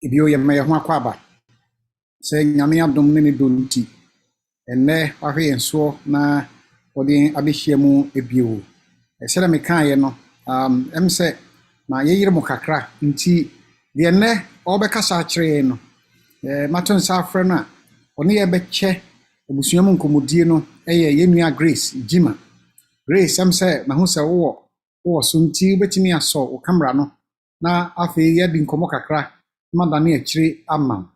Ibio ye me ho akwaba. Se nyame adom ne ne donti. Enne ahwe enso na odi abehia mu ebio. Se na me kan ye no em se na ye yire mu kakra nti de enne obekasa kire no. Maton sa afre no a oni ye beche obusua mu nkomodie no eye ye nua Grace Gyimah. Grace em se na hu se wo so nti betimi aso o camera no na afi ye di nkomo kakra madane akire ama.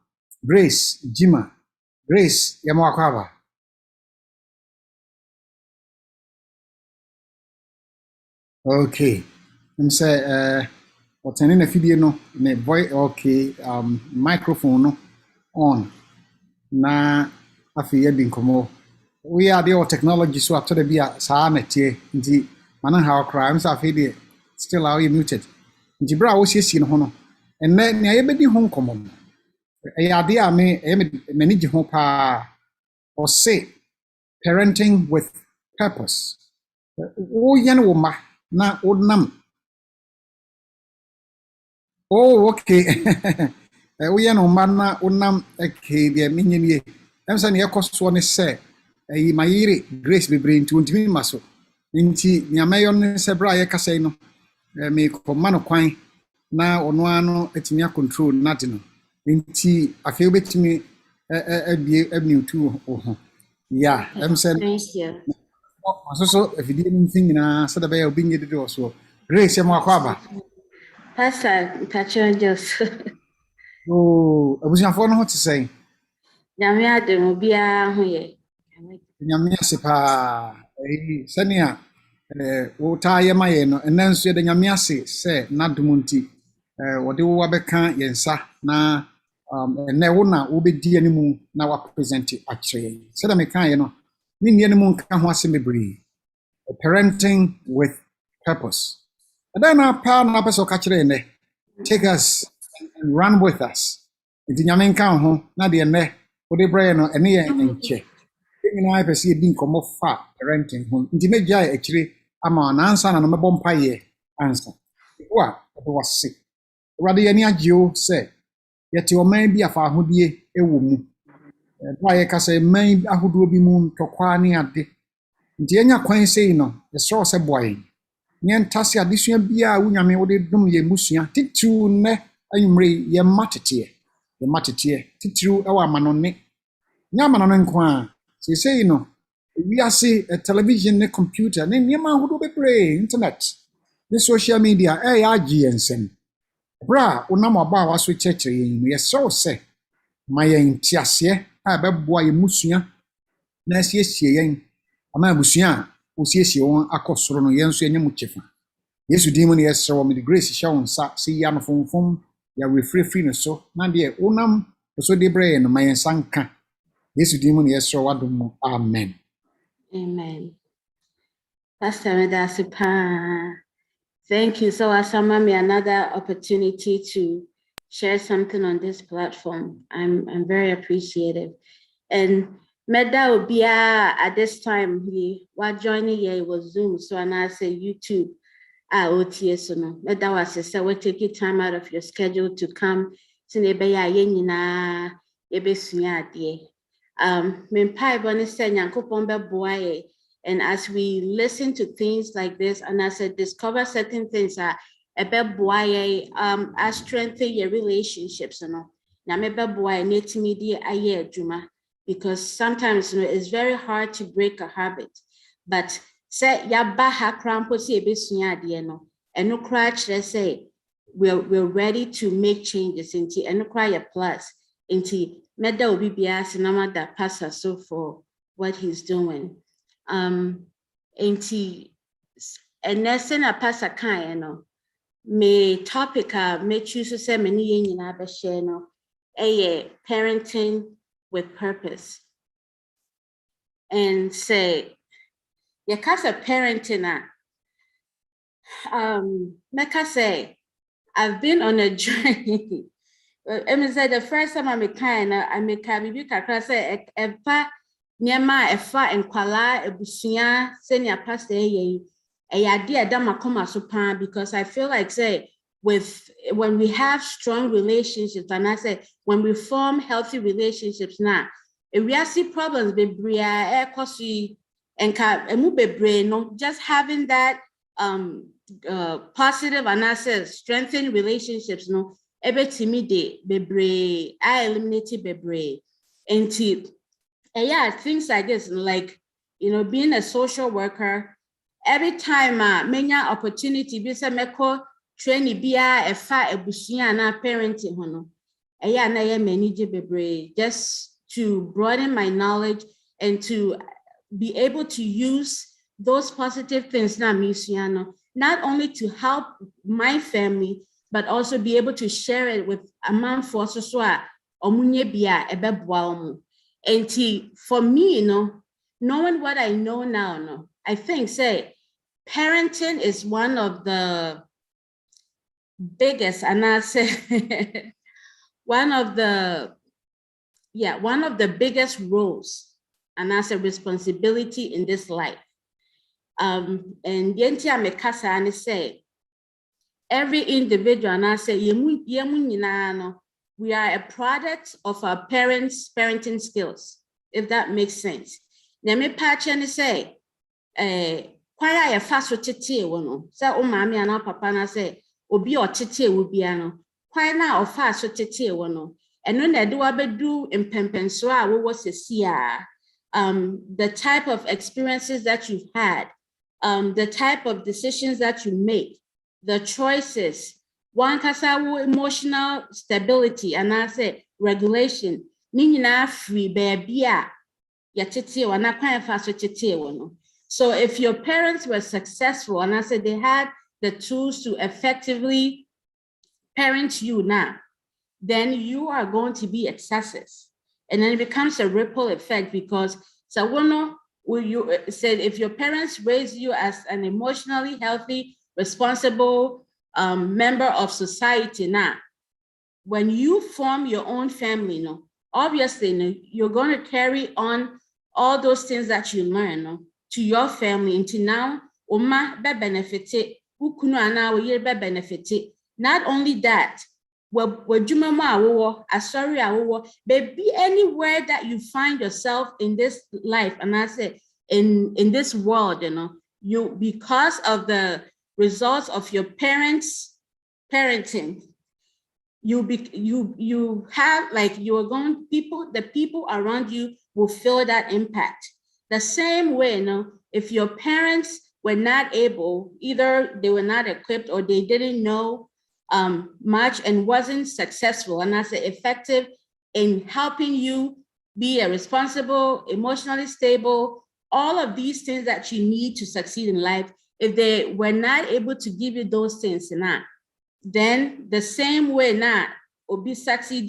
Grace Gyimah. Grace ye mo akwaba. Okay. Em say what's na video no ne voice okay microphone no on na afi ye di nkomo. We are the technology so after the bia sa na tie nti mana ha okra am sa afi dey still are you muted. Nti bra wo siesie no ho no. Enne ne ayebedi ho nkomo. Ade a me manage ho pa or say parenting with purpose. Wo yan wo ma na odnam. Oh, okay. Wo yan wo ma na odnam okay de menyenie. Em say ne yakoso ne say mayire Grace bebre nti ontimi maso. Nti nyamayo ne se bra ye kasa no. Me koma no kwan na ono ano atimi control na de no. Nti afei betimi abie tu ho. Yeah, em say thank you. So if you didn't think na said be obi nye de so. Grace mo akwaba. Pastor Patrick Joseph. Oh, abusiafo no ho te say. Nyame adem bia ho ye. Nyame ase pa. Sania wo ta ye ma ye no enanso ye de nyame ase se na dum nti wode wo abeka yensa na ene wo na wo bedi animu na wa present akire. Said me kan ye no. Ni ni animu nka ho ase mebri. Parenting with purpose. And then our power na person kachire ne. Take us and run with us. Nti nyame nka ho na de ne wo de bra no ene ye enche. Nyina pese di nkomo fa parenting ho. Nti meja akire ama na ansa na no mebɔ mpaye ansa. Wa do wase. Awurade ye ni agio se yete oman bi afa ahodie ewo mu. Wa ye kasa man ahodo bi mu ntokwa ne ade. Nti enya kwan sei no yesro se boy nye ntase adesua bia wo nyame wo de dum ye musua titu ne ayumre ye matete titu ewa amanone nya amanone nko a sei no wi ase television ne computer ne nyema hodo bebre internet ne social media ya agi ensem bra unam aba wa so chechire yin yesro se mayen tiase a beboa ye musua na asiesie yen ama abusua osiesie won akosoro no yenso enye mu chefa Yesu di mu ne yesrewo me Grace sha won sa se ya no fonfom ya refrefri no so na de onam so de bre no mayen sanka Yesu di mu ne yesrewo adom amen. Amen. Pastor Medasipa, thank you. So asama me another opportunity to share something on this platform. I'm very appreciative. And Meda Obia at this time he was joining here was Zoom, so and I say YouTube OTS no. Meda was say we take time out of your schedule to come to nebeya yenina ebesua ade. Me pai bone say Nyankopon be boa and as we listen to things like this and as I discover certain things a be boa as strengthen your relationships no. Na me be boa netimi di aye adwuma. Because sometimes it's very hard to break a habit. But say yaba ha krampo si ebesua ade no. Eno kra kire say we're ready to make changes into eno kra ya plus into meda obi bia sinama da pastor so for what he's doing. Into enese na pastor kan no. Me topic me choose to say many yen nyina be share no. Parenting with purpose. And say, your casa parenting, Mecca say, I've been on a journey. I say the first time I make a say, Epa, Niama, Efa, and Kuala, Ebusia, senior pastor, a idea that ma come as because I feel like say, when we have strong relationships, and I say when we form healthy relationships now, we see problems just having that positive and I say strengthened relationships, no, I eliminated bebre. And yeah, things like this, like, you know, being a social worker, every time many opportunity, be some training be a parenting, just to broaden my knowledge and to be able to use those positive things not only to help my family, but also be able to share it with a man for so and for me, you know, knowing what I know now, no, I think say parenting is one of the biggest, and I say one of the biggest roles and as a responsibility in this life. And yentia mekasa and say every individual, and I say we are a product of our parents' parenting skills, if that makes sense. Neme patch and say, quite a fast with tete one. So, mammy and papa na say, obi or tete will be ano. Quite now or fast with tete one. And when I do in Pempenswa, what was a the type of experiences that you've had, the type of decisions that you make, the choices. One kasawu emotional stability and I say regulation. Nina free baby so if your parents were successful and I said they had the tools to effectively parent you now, then you are going to be a success. And then it becomes a ripple effect because you said if your parents raise you as an emotionally healthy, responsible member of society now, when you form your own family, obviously you're going to carry on all those things that you learn to your family until now, Oma be benefited, Ukunu ana we be benefited. Not only that, baby, anywhere that you find yourself in this life, and I say in this world, you because of the results of your parents' parenting, you have like the people around you will feel that impact. The same way, if your parents were not able, either they were not equipped or they didn't know much and wasn't successful and I say effective in helping you be a responsible, emotionally stable, all of these things that you need to succeed in life, if they were not able to give you those things, then the same way now, obi succeed,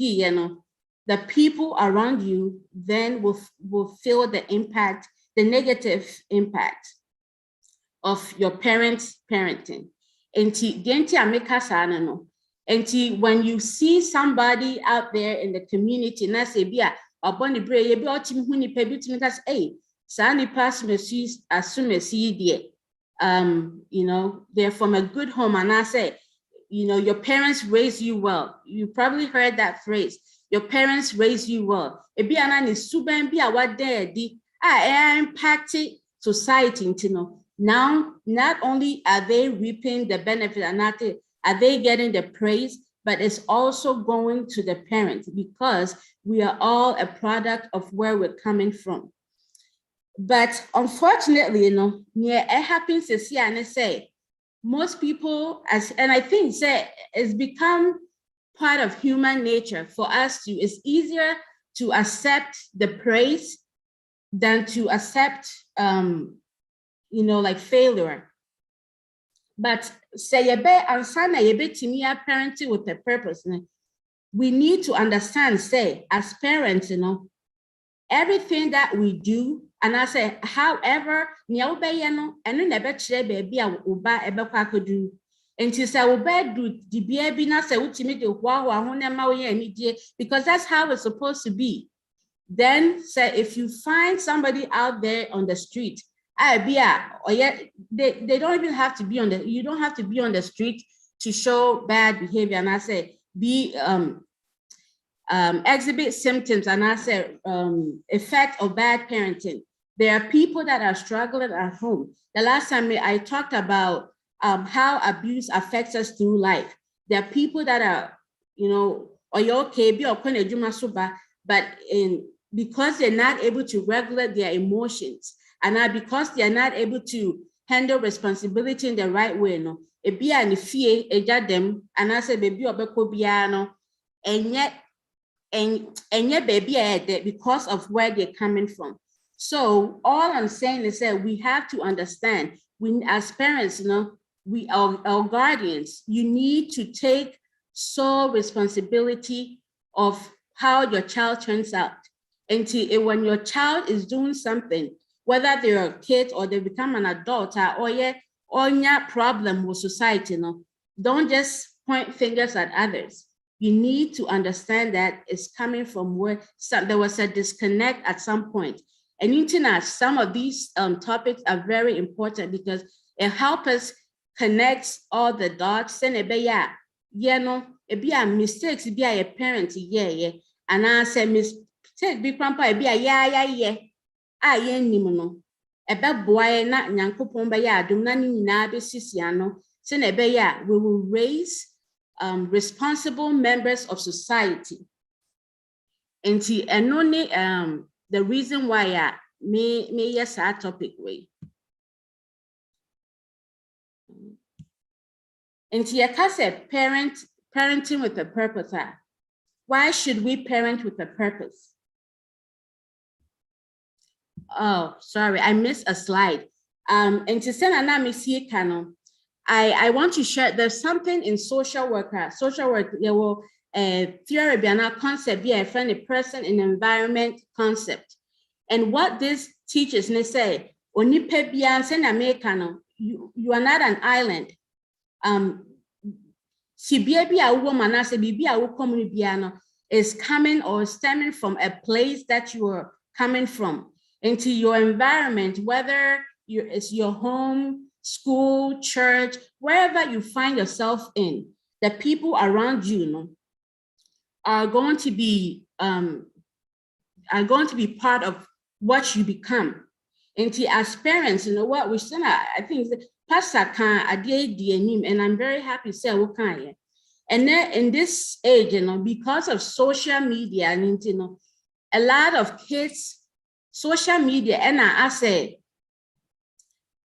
the people around you then will feel the impact, the negative impact of your parents' parenting. And when you see somebody out there in the community, and I say, they're from a good home, and I say, your parents raised you well. You probably heard that phrase. Your parents raised you well. Impacted society. Now, not only are they reaping the benefit, and are they getting the praise, but it's also going to the parents because we are all a product of where we're coming from. But unfortunately, it happens to see and say, most people, and I think it's become part of human nature for us it's easier to accept the praise than to accept, like failure. But say parenting with a purpose. We need to understand, as parents, everything that we do, and I say, however, because that's how it's supposed to be. Then say if you find somebody out there on the street, they don't even have to be you don't have to be on the street to show bad behavior, and I say exhibit symptoms, and I say effect of bad parenting. There are people that are struggling at home. The last time I talked about how abuse affects us through life. There are people that are, or you're okay, but because they're not able to regulate their emotions, and because they're not able to handle responsibility in the right way, no, it be an fear, them, and I say, baby, no, and yet baby, because of where they're coming from. So all I'm saying is that we have to understand, we as parents, we are our guardians. You need to take sole responsibility of how your child turns out. Until when your child is doing something, whether they're a kid or they become an adult, or your problem with society, don't just point fingers at others. You need to understand that it's coming from where there was a disconnect at some point. And internet, some of these topics are very important because it helps us connect all the dots. And it be a mistakes, it be a parent, and I say mistake be grandpa, it be a nimuno. Ebe boy na nyankopon be ya adum na ni nyina be sisiano. Se na be ya, we will raise responsible members of society. And the reason why me yes our topic way. And parenting with a purpose. Why should we parent with a purpose? Oh, sorry, I missed a slide. And to send an I want to share, there's something in social work, there will theory be an concept, be a friendly person in environment concept. And what this teaches, they say, you are not an island. Is coming or stemming from a place that you are coming from, into your environment, whether it's your home, school, church, wherever you find yourself in, the people around you are going to be part of what you become. And as parents, what we say, I think Pastor can and I'm very happy to say we can. And then in this age, because of social media, and a lot of kids, social media, and I say,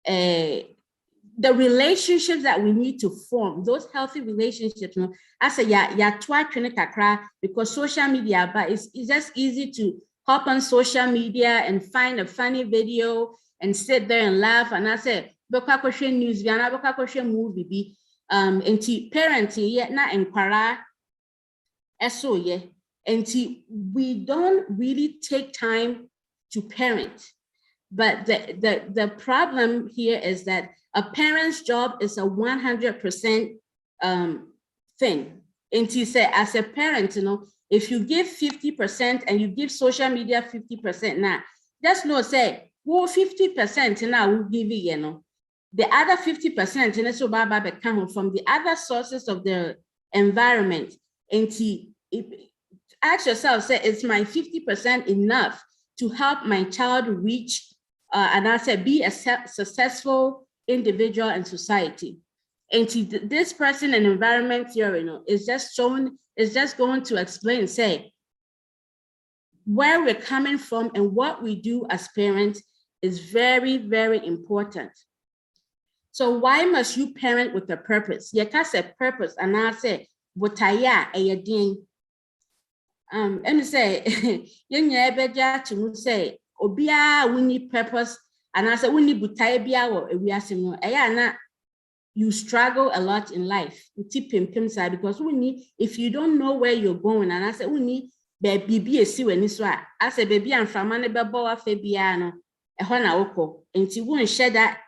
the relationships that we need to form, those healthy relationships, I say, because social media, but it's just easy to hop on social media and find a funny video and sit there and laugh. And I say, news, movie, into parenting, yet not inquire. So yeah, and we don't really take time to parent. But the problem here is that a parent's job is a 100% thing. And to say, as a parent, if you give 50% and you give social media 50% now, just know say, well, 50% now will give you, the other 50% from the other sources of the environment. And ask yourself, say, is my 50% enough to help my child reach and I said, be a successful individual in society? And this person in environment theory, is just going to explain, say, where we're coming from and what we do as parents is very, very important. So why must you parent with a purpose? You can say purpose, and I say, what I and say, to say, obia we need purpose, and I say we need butaya or we are saying you struggle a lot in life. Because we need, if you don't know where you're going, and I say we need baby when this one. I say baby and from aneba fabiano a hona oko, and she won't share that.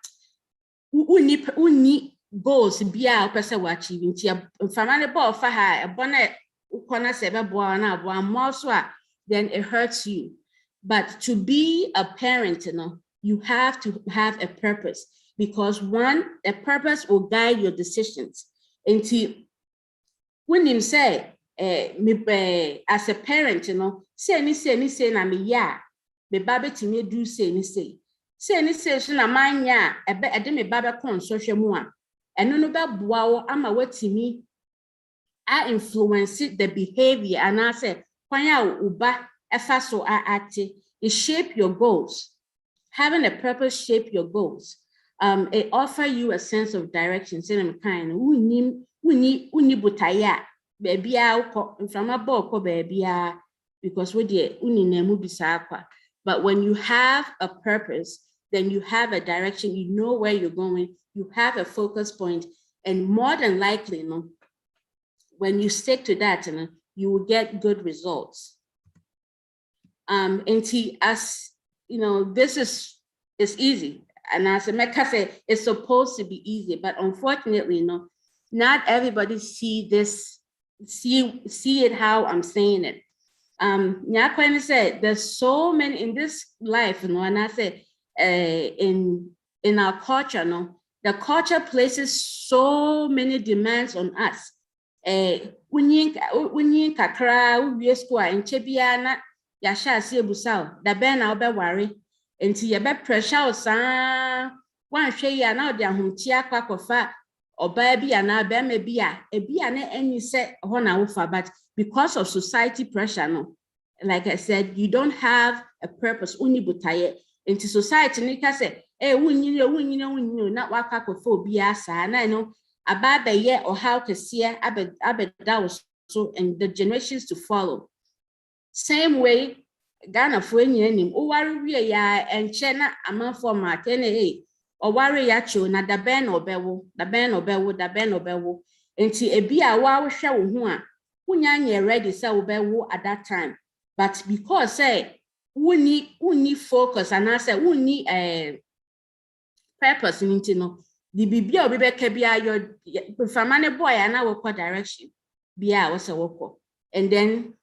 We need goals be our person achieving from aneba for her a bonnet ukona seba boana more then it hurts you. But to be a parent, you have to have a purpose, because one, a purpose will guide your decisions. Enti, when him say, as a parent, say na me ya, me babe to me do say, so na manya, me babe con social mua, and no ba ama what to me, I influence the behavior, and I say, kwanya uba, so I it shape your goals. Having a purpose shape your goals. It offer you a sense of direction. Say I'm kind. Uni butaya. Baby from a book baby because we did uni nemu bisakwa. But when you have a purpose, then you have a direction, you know where you're going, you have a focus point, and more than likely, when you stick to that, you will get good results. And as this is easy. And as Emeka said, it's supposed to be easy, but unfortunately, not everybody see it how I'm saying it. Nyakwen said, there's so many in this life, and I said, in our culture, the culture places so many demands on us. Unyin kakra, uwie school, and chebiana, yasha si ebusao, da ben na obe worry. Enti ye be pressure sa wan hwe ya na odi ahomti akwa kofa oba bi ana be ma bi a ebi ana enyi se ho na wo fa, but because of society pressure like I said, you don't have a purpose uni butaye enti society ni ka se wunyini na waka kofa obi asa na aba be ye or how to see abeda so and the generations to follow. Same way Ghana for any owari wie ya enche na amanfo ma tene owari ya cho na da ben obewo enti ebi a wa wo hwe wo ho a wunya nye ready say obewo at that time, but because say wuni focus and I say wuni purpose nti the bibia obi be ka bia your famane boy na wo direction bia wo se wo, and then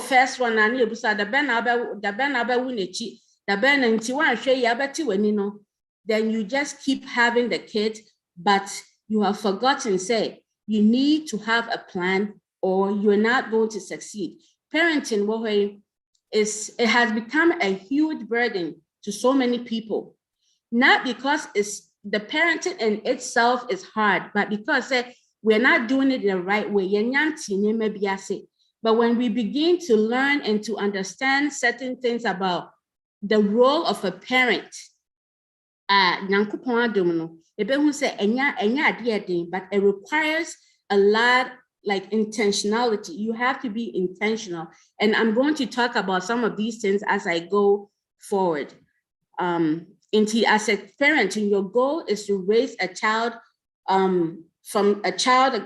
first one and you said the ben winechi, the ben and Tiwan Shay Yabati when then you just keep having the kid, but you have forgotten, say, you need to have a plan or you're not going to succeed. Parenting it has become a huge burden to so many people, not because it's the parenting in itself is hard, but because we're not doing it the right way. But when we begin to learn and to understand certain things about the role of a parent, but it requires a lot like intentionality. You have to be intentional. And I'm going to talk about some of these things as I go forward. As a parent, your goal is to raise a child from a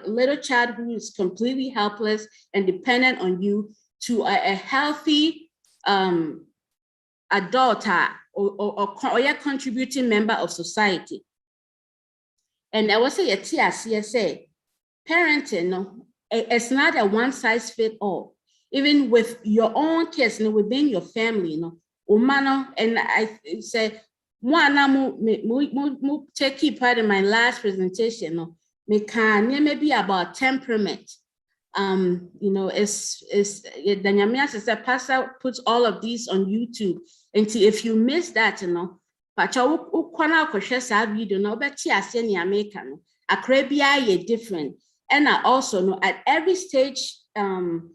little child who is completely helpless and dependent on you to a healthy adult or a contributing member of society. And I will say a TSCSA, parenting, it's not a one size fit all. Even with your own kids within your family, and I say, take part in my last presentation, maybe about temperament. It's the Nyamias is a pastor puts all of these on YouTube. And if you miss that, different. And I also know at every stage, and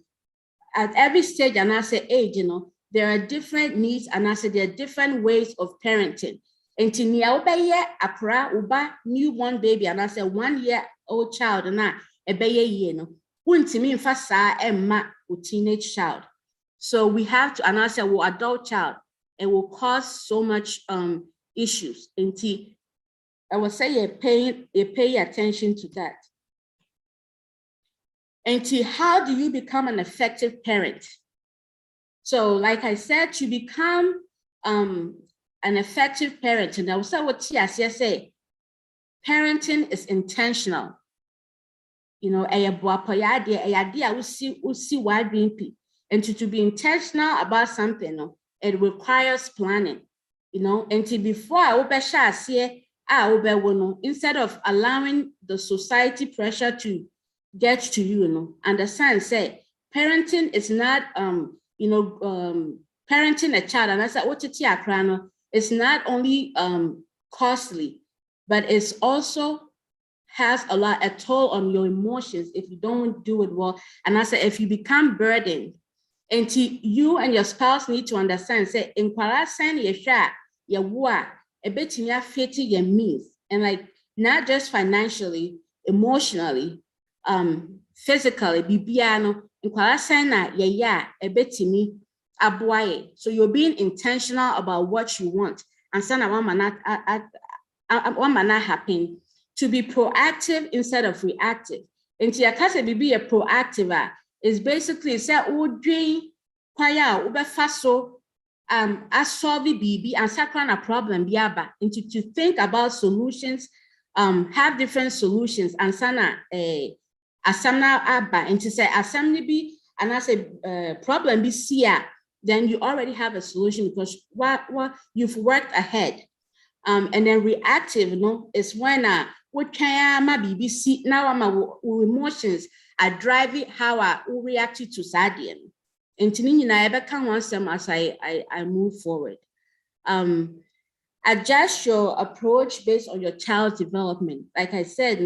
I say age, there are different needs, and I say there are different ways of parenting. And to me, akra uba newborn baby, and I say 1 year old child, and I untimi mfasa emma teenage child. So we have to, and I say adult child, it will cause so much issues. And I will say you pay attention to that. And how do you become an effective parent? So like I said, to become an effective parent, and I will say what say, parenting is intentional. And to be intentional about something, it requires planning, and before instead of allowing the society pressure to get to you, understand, say, parenting is not, parenting a child, and I said, what it's not only costly, but it's also has a toll on your emotions if you don't do it well. And I said, if you become burdened, and you and your spouse need to understand, say, in Kwarasan, a bit in your fitty your means, and like not just financially, emotionally, physically, bibiano, in Kwarasan, a bit in me, aboye. So you're being intentional about what you want, and son, one man not happen. To be proactive instead of reactive. And to your case, be a proactive is basically say, dream kwaya faso I solve the BB and sakran a problem biaba. And to think about solutions, have different solutions and sana asamna abba and to say asamni be and I say problem be here, then you already have a solution because what you've worked ahead. And then reactive, is when what can my BBC now my emotions are driving how I react to Sadian. And I ever can once as I move forward. Adjust your approach based on your child's development. Like I said,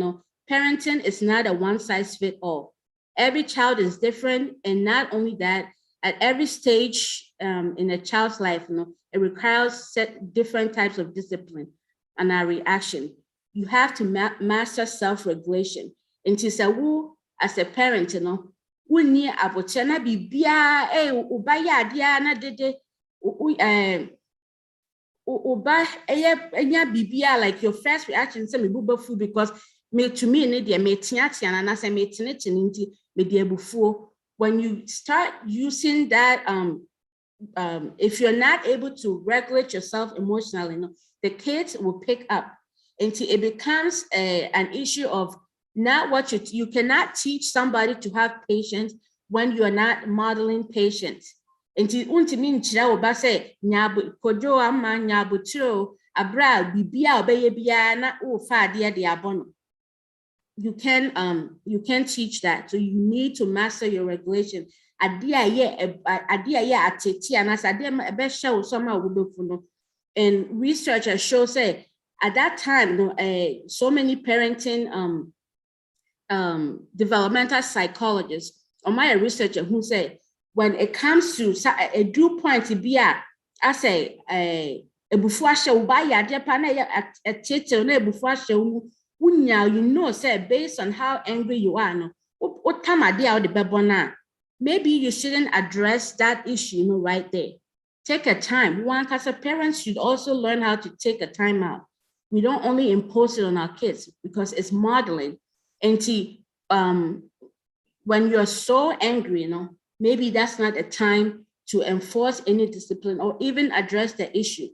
parenting is not a one size fits all. Every child is different, and not only that, at every stage in a child's life, it requires different types of discipline and our reaction. You have to master self-regulation. And to say, as a parent, we need abochana bibia, ubaya dia na dede, uba enya bibia, like your first reaction say me buba food because me to me ne dia me tiatia na na say me tiniti me dia bufuo. When you start using that, if you're not able to regulate yourself emotionally, the kids will pick up until it becomes an issue of not what you cannot teach somebody to have patience when you are not modeling patience. Until untimi nchira oba say nyabu kojo ama nyabu tro abra bibia obeye bia na o fa de abono. You can teach that. So you need to master your regulation. And research shows say at that time, so many parenting developmental psychologists or my researcher who say when it comes to a due point to be I say a before show by ya Japan a teacher no before show you say based on how angry you are, what time of day out the bebona, maybe you shouldn't address that issue, right there. Take a time. One, as a parent, should also learn how to take a time out. We don't only impose it on our kids because it's modeling. And when you're so angry, maybe that's not a time to enforce any discipline or even address the issue.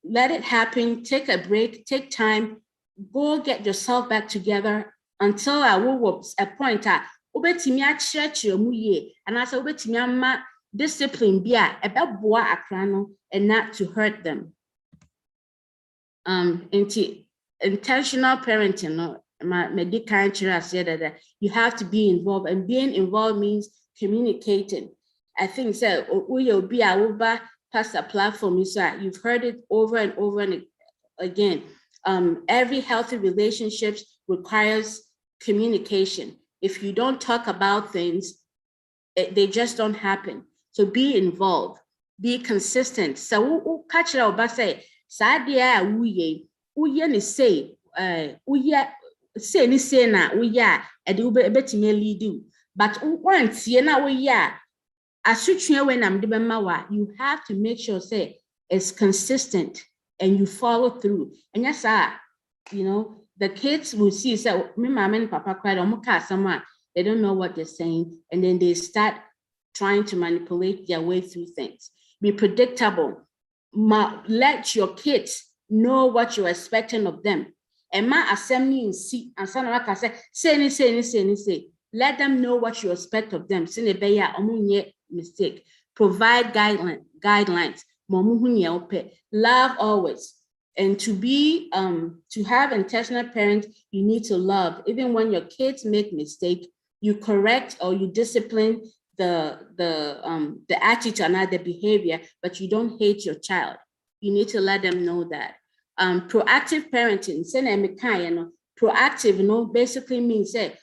Let it happen. Take a break. Take time. Go get yourself back together until I will a point and I say discipline be about boa akrano and not to hurt them. Intentional parenting, I said that you have to be involved, and being involved means communicating. I think so. Will be our past a platform. You've heard it over and over and again. Every healthy relationship requires communication. If you don't talk about things, they just don't happen. So be involved, be consistent. So catch it out, but say, Sadia, we ni say, say ni say na we ya, and you bet me lead. But once you know we ya, as you when I'm the mawa, you have to make sure say it's consistent and you follow through. And yes, the kids will see, so me mama and papa cried on someone, they don't know what they're saying, and then they start trying to manipulate their way through things. Be predictable. Let your kids know what you're expecting of them. And my assembly and see, and some like I say. Let them know what you expect of them. Mistake. Provide guidelines. Love always. And to have intentional parents, you need to love. Even when your kids make mistake, you correct or you discipline the attitude and the behavior, but you don't hate your child. You need to let them know that. Proactive parenting, proactive, basically means that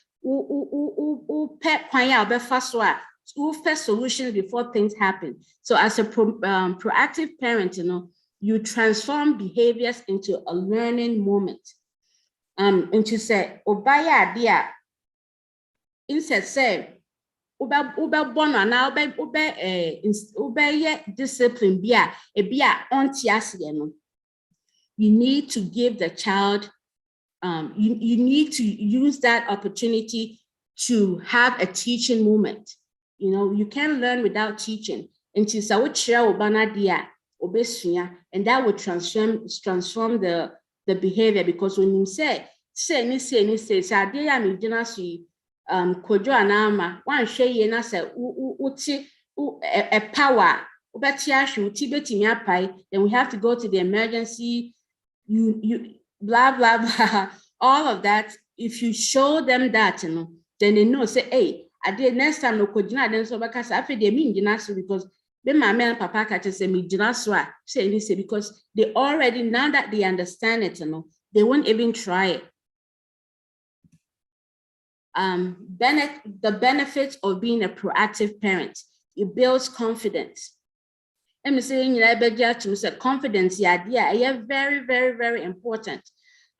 first solutions before things happen. So as a proactive parent, you transform behaviors into a learning moment. Into say, obaya dia, instead say, ube bono na ube discipline bia ontiasieno. You need to give the child, you need to use that opportunity to have a teaching moment. You can't learn without teaching. Until sa wochira obana dia obesuya, and that will transform the behavior, because when you say say ade ya me gina so kojo anama wan hwe ye na say uti a power obeti ahwe uti betimi apai, then we have to go to the emergency, you blah blah blah, all of that. If you show them that, then they know, say, hey, I did next time no kojina then so because after they mean ginaso, because then my man papa catches say me ginaso say this, because they already, now that they understand it, they won't even try it. The benefits of being a proactive parent, it builds confidence. Let me say, confidence, very, very, very important.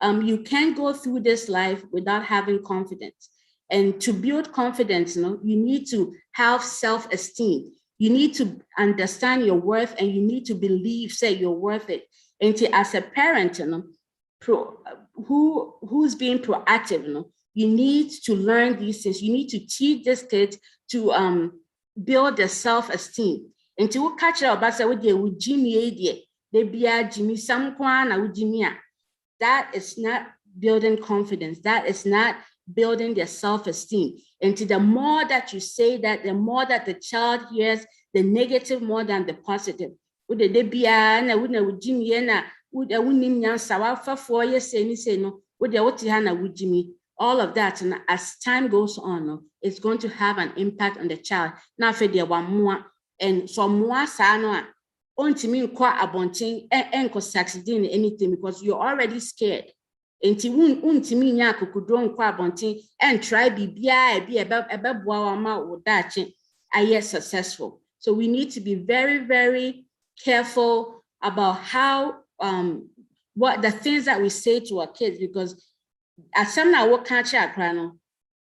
You can't go through this life without having confidence. And to build confidence, you need to have self-esteem. You need to understand your worth, and you need to believe, say, you're worth it. And as a parent, who's being proactive, you need to learn these things. You need to teach this kid to build their self-esteem. And to catch up, but say, with Gyimah, they be a Gyimah, some kwana with Gyimah. That is not building confidence. That is not building their self-esteem. And the more that you say that, the more that the child hears the negative more than the positive. All of that, and as time goes on, it's going to have an impact on the child. Now, for the one more, and so more sana, on to me, quite abonting and succeeding in anything, because you're already scared. And to me, could don't quite abonting and try be about with that. I yet successful. So we need to be very, very careful about how what the things that we say to our kids, because as some now what can't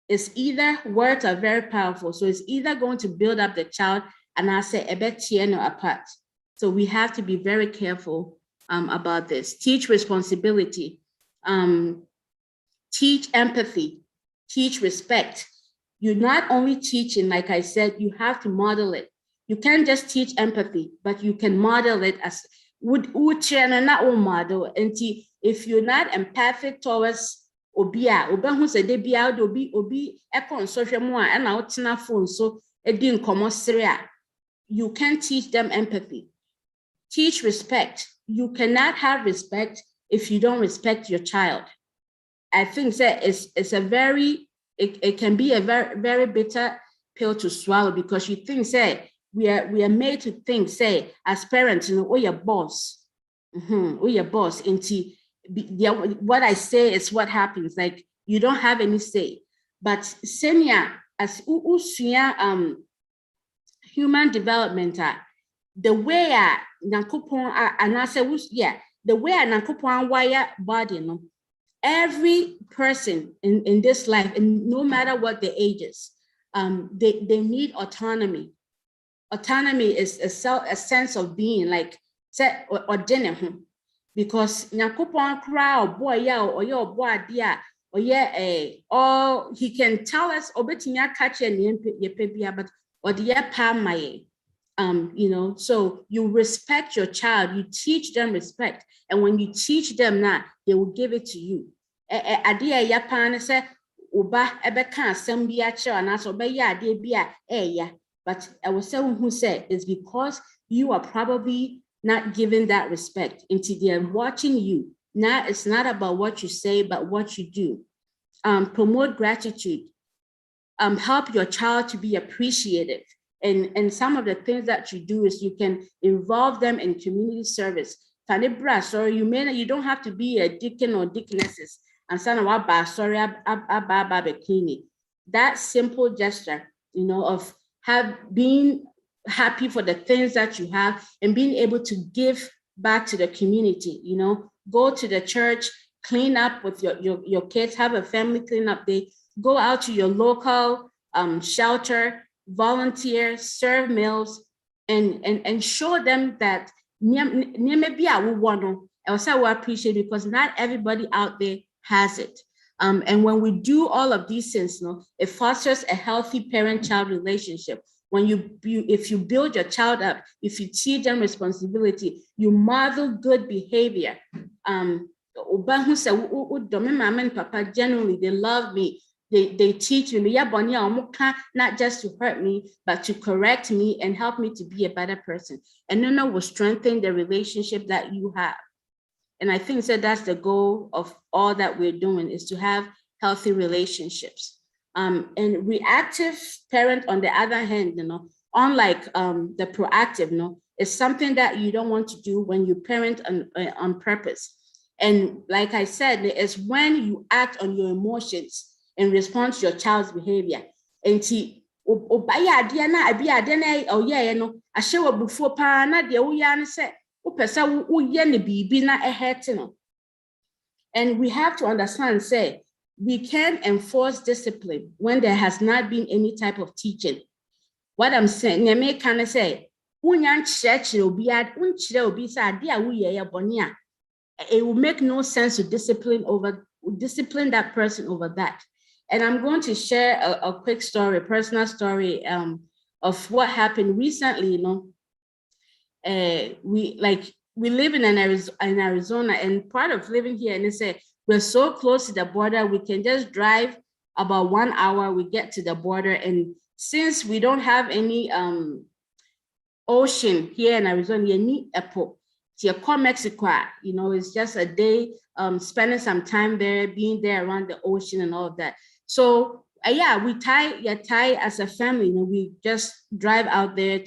is either words are very powerful. So it's either going to build up the child and I say a bit apart. So we have to be very careful about this. Teach responsibility, teach empathy, teach respect. You're not only teaching, like I said, you have to model it. You can't just teach empathy, but you can model it as would model. And if you're not empathic towards obia who said they be out obi on social media and out in a phone, so it didn't come you can't teach them empathy. Teach respect. You cannot have respect if you don't respect your child. I think that it's a very, it can be a very, very bitter pill to swallow, because you think, say, we are made to think, say, as parents, oh, your boss. Oh, your boss. What I say is what happens. Like, you don't have any say. But senior, as human development, the way the way Nankopon wire body, every person in this life, and no matter what the ages, they need autonomy. Autonomy is a sense of being, like set or dinner, because Nankopon cry or boy or your boy dear or or he can tell us obetinya catch but or the palm so you respect your child, you teach them respect, and when you teach them that, they will give it to you. Adia yapan say uba ebeka asem bi ache anaso obeya ade bi a but I was saying who said it's because you are probably not giving that respect. Until they're watching you. Now it's not about what you say, but what you do. Promote gratitude. Help your child to be appreciative. And some of the things that you do is you can involve them in community service. Or you don't have to be a deacon or deaconesses and son of sorry clinic. That simple gesture, of being happy for the things that you have and being able to give back to the community, go to the church, clean up with your kids, have a family cleanup day, go out to your local shelter, volunteer, serve meals, and show them that maybe I will want to. I will appreciate it because not everybody out there has it. And when we do all of these things, it fosters a healthy parent-child relationship. When if you build your child up, if you teach them responsibility, you model good behavior. Mama and Papa, generally, they love me. They teach me, not just to hurt me, but to correct me and help me to be a better person. And then will strengthen the relationship that you have. And I think that's the goal of all that we're doing, is to have healthy relationships. And reactive parent, on the other hand, unlike the proactive, is something that you don't want to do when you parent on purpose. And like I said, it's when you act on your emotions in response to your child's behavior. And and we have to understand, we can enforce discipline when there has not been any type of teaching. What I'm saying, it will make no sense to discipline that person over that. And I'm going to share a quick story, personal story of what happened recently. We live in Arizona, and part of living here, and they say we're so close to the border, we can just drive about 1 hour, we get to the border. And since we don't have any ocean here in Arizona, you need a port. To call Mexico, it's just a day, spending some time there, being there around the ocean and all of that. So we tie as a family, we just drive out there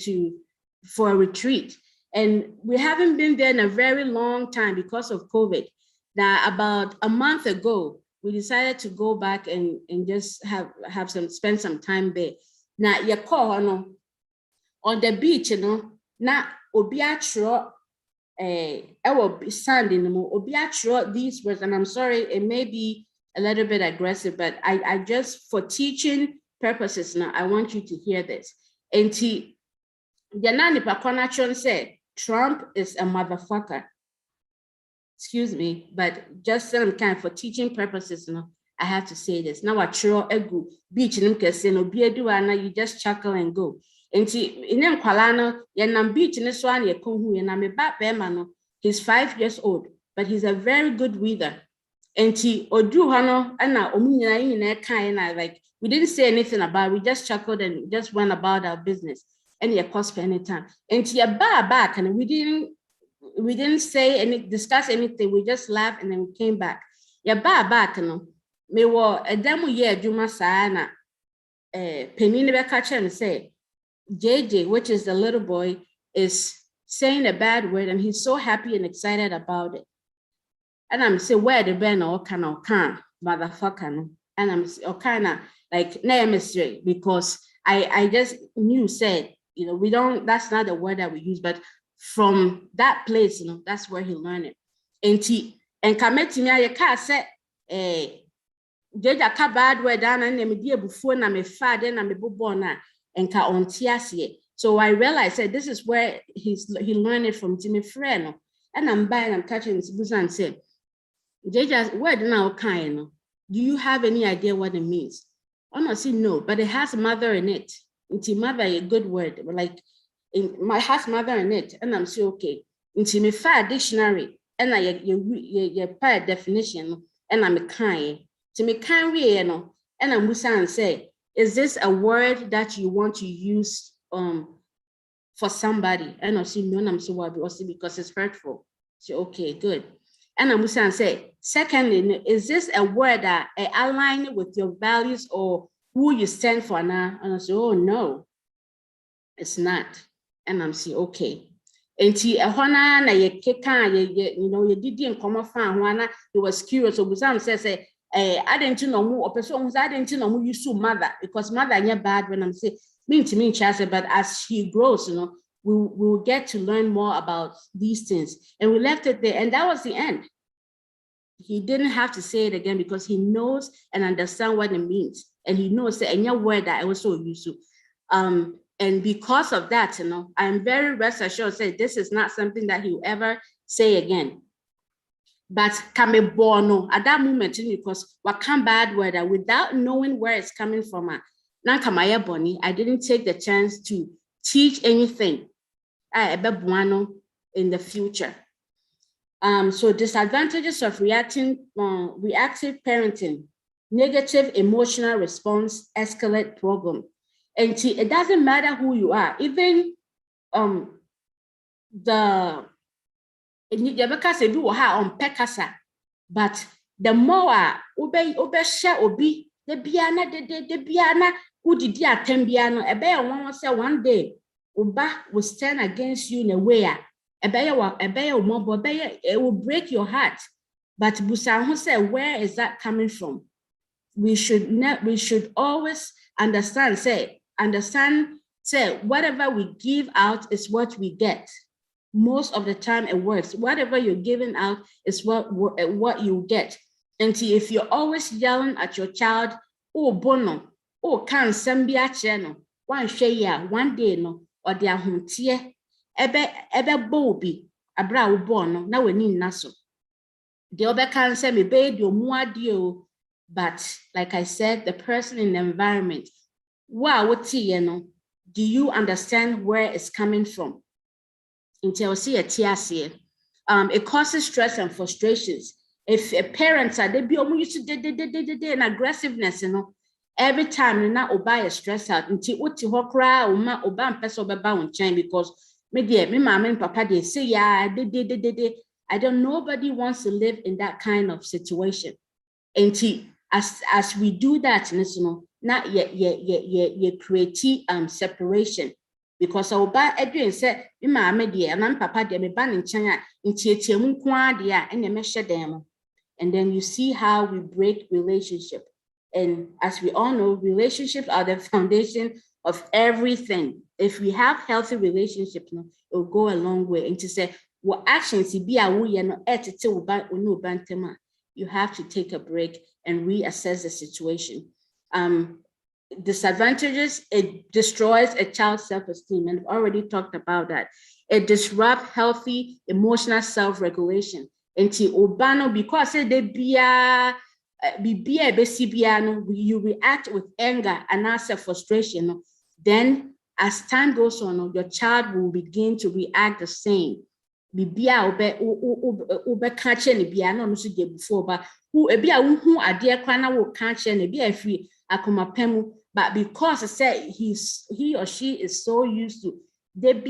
for a retreat. And we haven't been there in a very long time because of COVID. Now, about a month ago, we decided to go back and just spend some time there. Now, you call on the beach, now obiatro sand in obiatro these words, and I'm sorry, it may be a little bit aggressive, but I just, for teaching purposes now, I want you to hear this. And Yanani Pakonachon said, Trump is a motherfucker. Excuse me, but just for teaching purposes, I have to say this. Now I throw a good beach in you just chuckle and go. And in Kwalano, Yanam beach in this one, he's 5 years old, but he's a very good reader. And like, we didn't say anything about it, we just chuckled and just went about our business. And it cost any time. And back, and we didn't say discuss anything. We just laughed and then we came back. Back, me were a demo year Gyimah sana penny catch and say JJ, which is the little boy, is saying a bad word, and he's so happy and excited about it. And I'm saying, where the ben or can motherfucker, and I'm kind of like name straight, because I just knew we don't, that's not the word that we use, but from that place, that's where he learned it. And Kametimia, you can't say, Jaja ka bad word down and me dear before na me father na me bubona and ka ontiasie. So I realized that this is where he learned it from Timmy Freno. And I'm buying, I'm catching this business and said, Jaja, word now kind. Do you have any idea what it means? Oh no, see, no, but it has mother in it. Into mother, a good word, like my has mother in it, and I'm saying okay. Into me fire dictionary, and your prior definition, and I'm a kind. To me kind and I'm and say, is this a word that you want to use for somebody. And I see no, I'm so what because it's hurtful. So okay, good. And I'm saying say, secondly, is this a word that align with your values or who you stand for now? And I say, oh no, it's not. And I'm saying, okay. And na ye keka you know, you didn't come off and he was curious. So Busam says, I didn't know more or person I didn't know who you saw mother because mother ain't bad when I'm saying mean to me, Chasa, but as she grows, you know, we will get to learn more about these things. And we left it there, and that was the end. He didn't have to say it again because he knows and understands what it means. And he knows that any word that I also use to. And because of that, you know, I'm very rest assured say this is not something that he'll ever say again. But kame bono at that moment, because what come bad word without knowing where it's coming from. I didn't take the chance to teach anything in the future. So disadvantages of reactive parenting, negative emotional response, escalate problem. And it doesn't matter who you are, even but the more obi the biana who did ya one day Uba will stand against you in a way it will break your heart. But Busanho said, where is that coming from? We should always understand, whatever we give out is what we get. Most of the time it works. Whatever you're giving out is what you get. And if you're always yelling at your child, oh bono, oh can sambia channel, one day no, or their home tier, ebe bobi, abra ubono, na weni naso. The other can say me babe your muadio, but like I said, the person in the environment, do you understand where it's coming from? Until see a TSC, it causes stress and frustrations. If parents are they be used to and aggressiveness, you know, every time you not obey a stress out until what you cry or ma obey and person on chain because me mama and papa they say yeah I don't nobody wants to live in that kind of situation. And as we do that, you know, not yet create separation. Because I will buy Edwin said, "Mama, dear, and Papa, dear, me ban in China, in dear, and measure them." And then you see how we break relationship. And as we all know, relationships are the foundation of everything. If we have healthy relationships, it will go a long way. And to say, what actions be you have to take a break and reassess the situation. Disadvantages, it destroys a child's self-esteem, and I've already talked about that. It disrupts healthy emotional self-regulation. Until Obano, because you react with anger and also frustration. Then as time goes on, your child will begin to react the same. Before, but who will catch and free. But because I said he or she is so used to then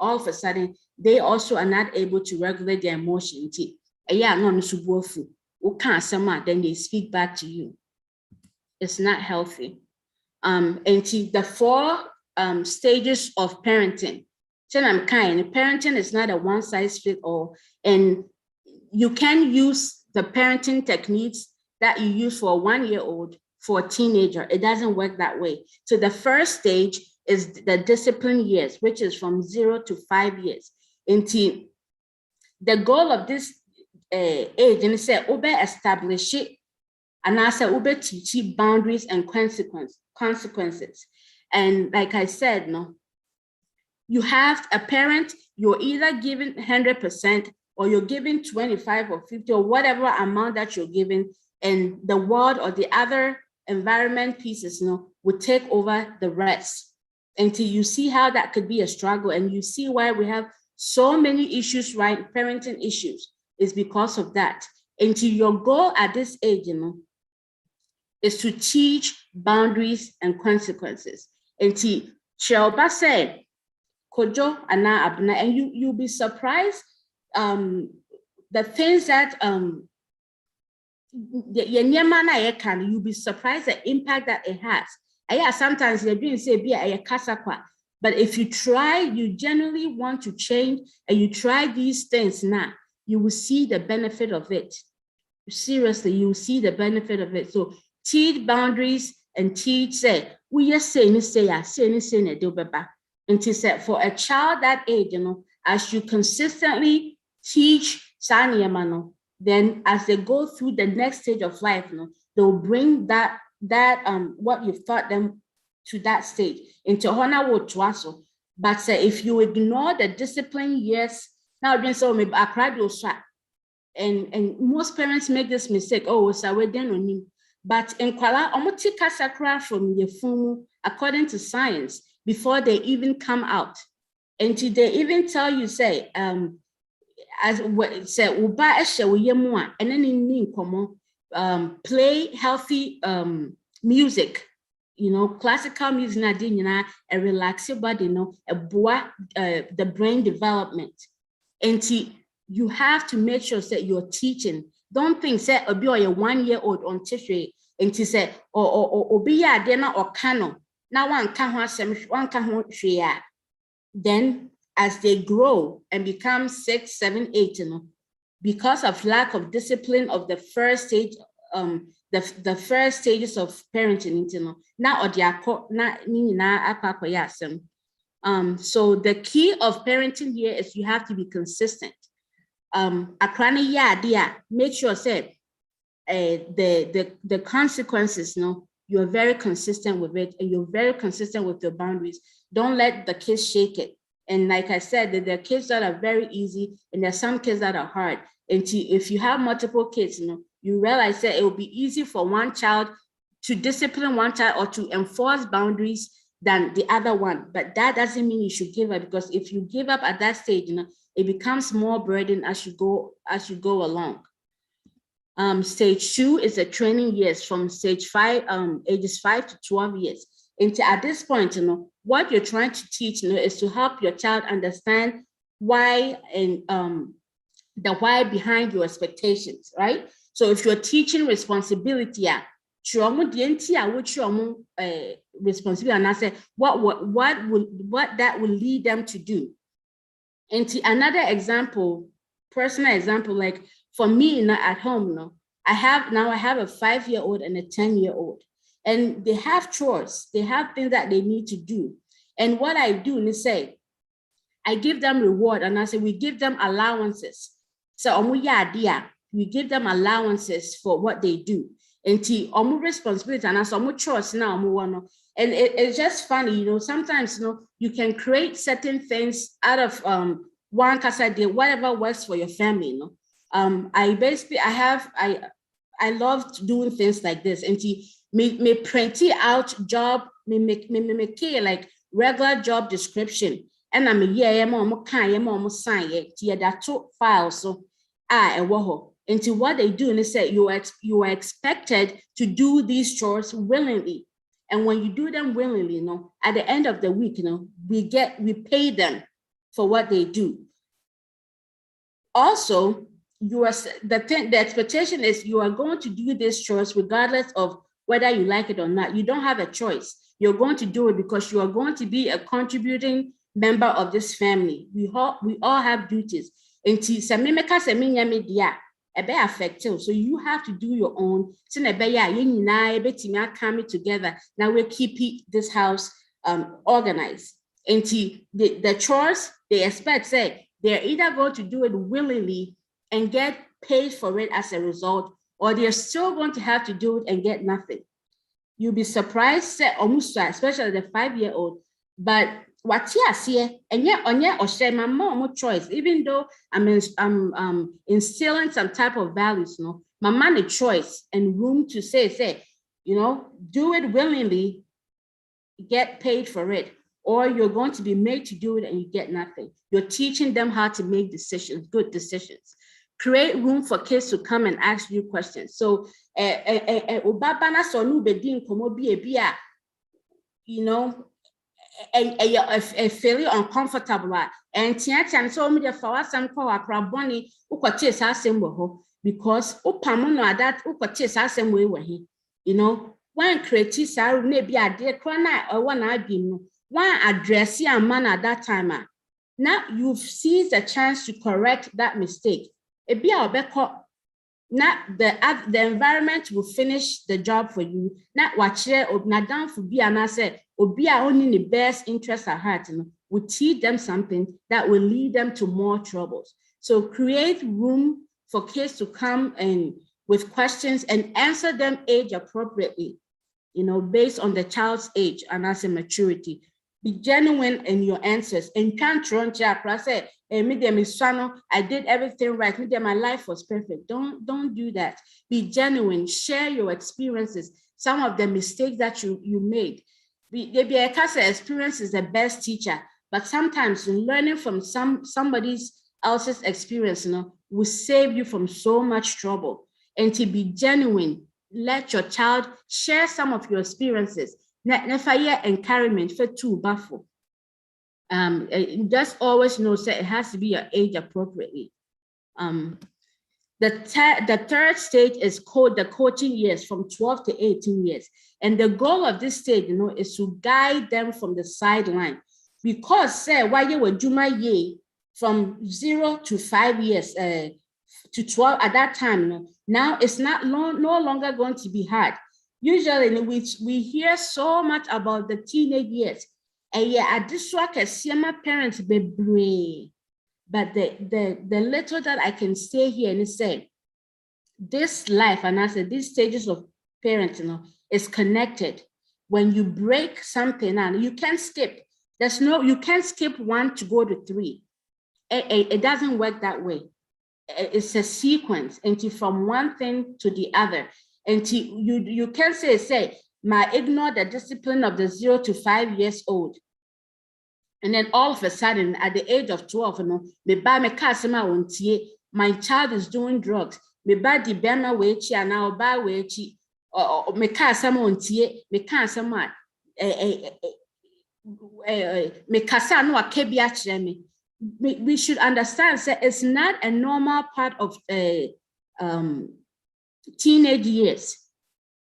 all of a sudden they also are not able to regulate their emotion. Then they speak back to you. It's not healthy. And the 4 stages of parenting. Parenting is not a one-size-fits-all, and you can use the parenting techniques that you use for a 1-year-old for a teenager. It doesn't work that way. So the first stage is the discipline years, which is from 0 to 5 years. Into the goal of this age, and say establish it, and I say teach boundaries and consequences. And like I said, no, you have a parent, you're either giving 100% or you're giving 25 or 50 or whatever amount that you're giving, and the world or the other environment pieces, will take over the rest. Until you see how that could be a struggle, and you see why we have so many issues, right? Parenting issues is because of that. Until your goal at this age, is to teach boundaries and consequences. Enti Shelba said, Kojo ana abna, and you'll be surprised the things that you'll be surprised the impact that it has. Sometimes they're doing say be a kasakwa, but if you try, you genuinely want to change, and you try these things now, you will see the benefit of it. Seriously, you will see the benefit of it. So teach boundaries and teach say we just say do baba. And to say for a child that age, as you consistently teach Sanyamano, then as they go through the next stage of life, they'll bring that what you've taught them to that stage into honor would twaso. But say if you ignore the discipline years, now been so maybe I cried your shot. And most parents make this mistake. Oh, so we're done on him. But in Kuala, omotika sakra from the fumu according to science before they even come out. And they even tell you, say, as what say uba eshe uyemwa, and then in common, play healthy music, classical music na di a relax your body, a boa the brain development. And you have to make sure that you're teaching. Don't think say a 1-year-old on tissue and to say or be a dinner or cano. Now one can't then as they grow and become 6, 7, 8, because of lack of discipline of the first stage, the first stages of parenting, now or so the key of parenting here is you have to be consistent. Make sure say the consequences, you're very consistent with it, and you're very consistent with your boundaries. Don't let the kids shake it. And like I said, there are kids that are very easy, and there are some kids that are hard. And if you have multiple kids, you realize that it will be easy for one child to discipline one child or to enforce boundaries than the other one. But that doesn't mean you should give up, because if you give up at that stage, it becomes more burden as you go along. Stage 2 is the training years from stage 5, ages 5 to 12 years. And at this point, what you're trying to teach, is to help your child understand why and the why behind your expectations, right? So if you're teaching responsibility, responsibility, and I say what that will lead them to do. And another example, personal example, like for me at home, I have a 5-year-old and a 10-year-old, and they have chores, they have things that they need to do. And what I do is say, I give them reward, and I say we give them allowances. So we give them allowances for what they do. And responsibility and as chores now, and it's just funny, sometimes you can create certain things out of one whatever works for your family. I love doing things like this, and me print out job, me make like regular job description, and I'm sign that files so into what they do, and they say you are expected to do these chores willingly. And when you do them willingly, at the end of the week, we pay them for what they do. Also, the expectation is you are going to do these chores regardless of whether you like it or not. You don't have a choice. You're going to do it because you are going to be a contributing member of this family. We all have duties. And affected, so you have to do your own. Come together. Now we're keeping this house organized. And the chores they expect, say they're either going to do it willingly and get paid for it as a result, or they're still going to have to do it and get nothing. You'll be surprised, especially the 5-year-old. But what you see, and yet on your or share my mom choice, even though I'm instilling some type of values, my man a choice and room to say, do it willingly, get paid for it, or you're going to be made to do it and you get nothing. You're teaching them how to make decisions, good decisions. Create room for kids to come and ask you questions. So, a fairly uncomfortable and tian so me the for some call akraboni ukotie sa asem because upamo no that ukotie sa asem we you know one create sa na bi ade kro na one abim no one address a man at that time now you've seized a chance to correct that mistake e bi a obeko na the environment will finish the job for you na wachire na down for bi ana say obi a only the best interest at heart will teach them something that will lead them to more troubles. So create room for kids to come and with questions and answer them age appropriately, you know, based on the child's age and as a maturity. Be genuine in your answers and can't run say, I did everything right. Medium, my life was perfect. Don't do that. Be genuine. Share your experiences. Some of the mistakes that you made. Experience is the best teacher, but sometimes learning from somebody else's experience, you know, will save you from so much trouble. And to be genuine, let your child share some of your experiences. Never encouragement for too baffle. Just always know that it has to be your age appropriately. The third stage is called the coaching years from 12 to 18 years. And the goal of this stage, you know, is to guide them from the sideline. Because say why you were Gyimah ye from 0 to 5 years to 12 at that time, you know, now it's no longer going to be hard. Usually we hear so much about the teenage years. And yeah, at this work as parents be brave. But the little that I can say here and say, this life, and I said these stages of parenting, you know, is connected. When you break something and you can't skip, you can't skip 1 to go to 3. It doesn't work that way. It's a sequence, and from one thing to the other. And you can't say, my ignore the discipline of the 0 to 5 years old. And then all of a sudden, at the age of 12, you know, my child is doing drugs. Me ba di bema wechi and now ba wechi or me kasama untie, me kasama me kasa no akebia me. We should understand that it's not a normal part of teenage years.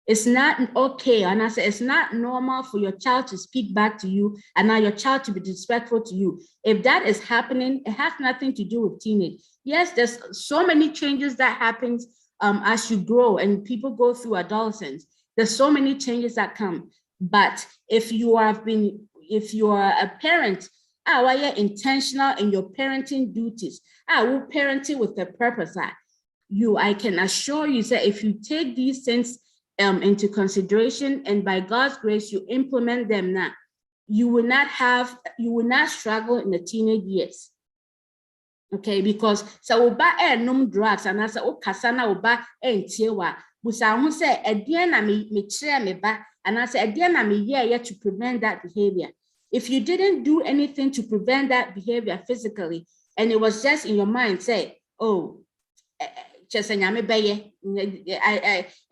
It's not okay, and I say it's not normal for your child to speak back to you and now your child to be disrespectful to you. If that is happening, it has nothing to do with teenage. Yes, there's so many changes that happens as you grow and people go through adolescence. There's so many changes that come. But if you are a parent, why you're intentional in your parenting duties, will parenting with a purpose. I can assure you that if you take these things into consideration and by God's grace you implement them now, you will not struggle in the teenage years. Okay, because so oba num drugs and as o kasana oba entiewa busa hu say edien na me kire me ba and as edien na me here to prevent that behavior. If you didn't do anything to prevent that behavior physically and it was just in your mind, say, oh, just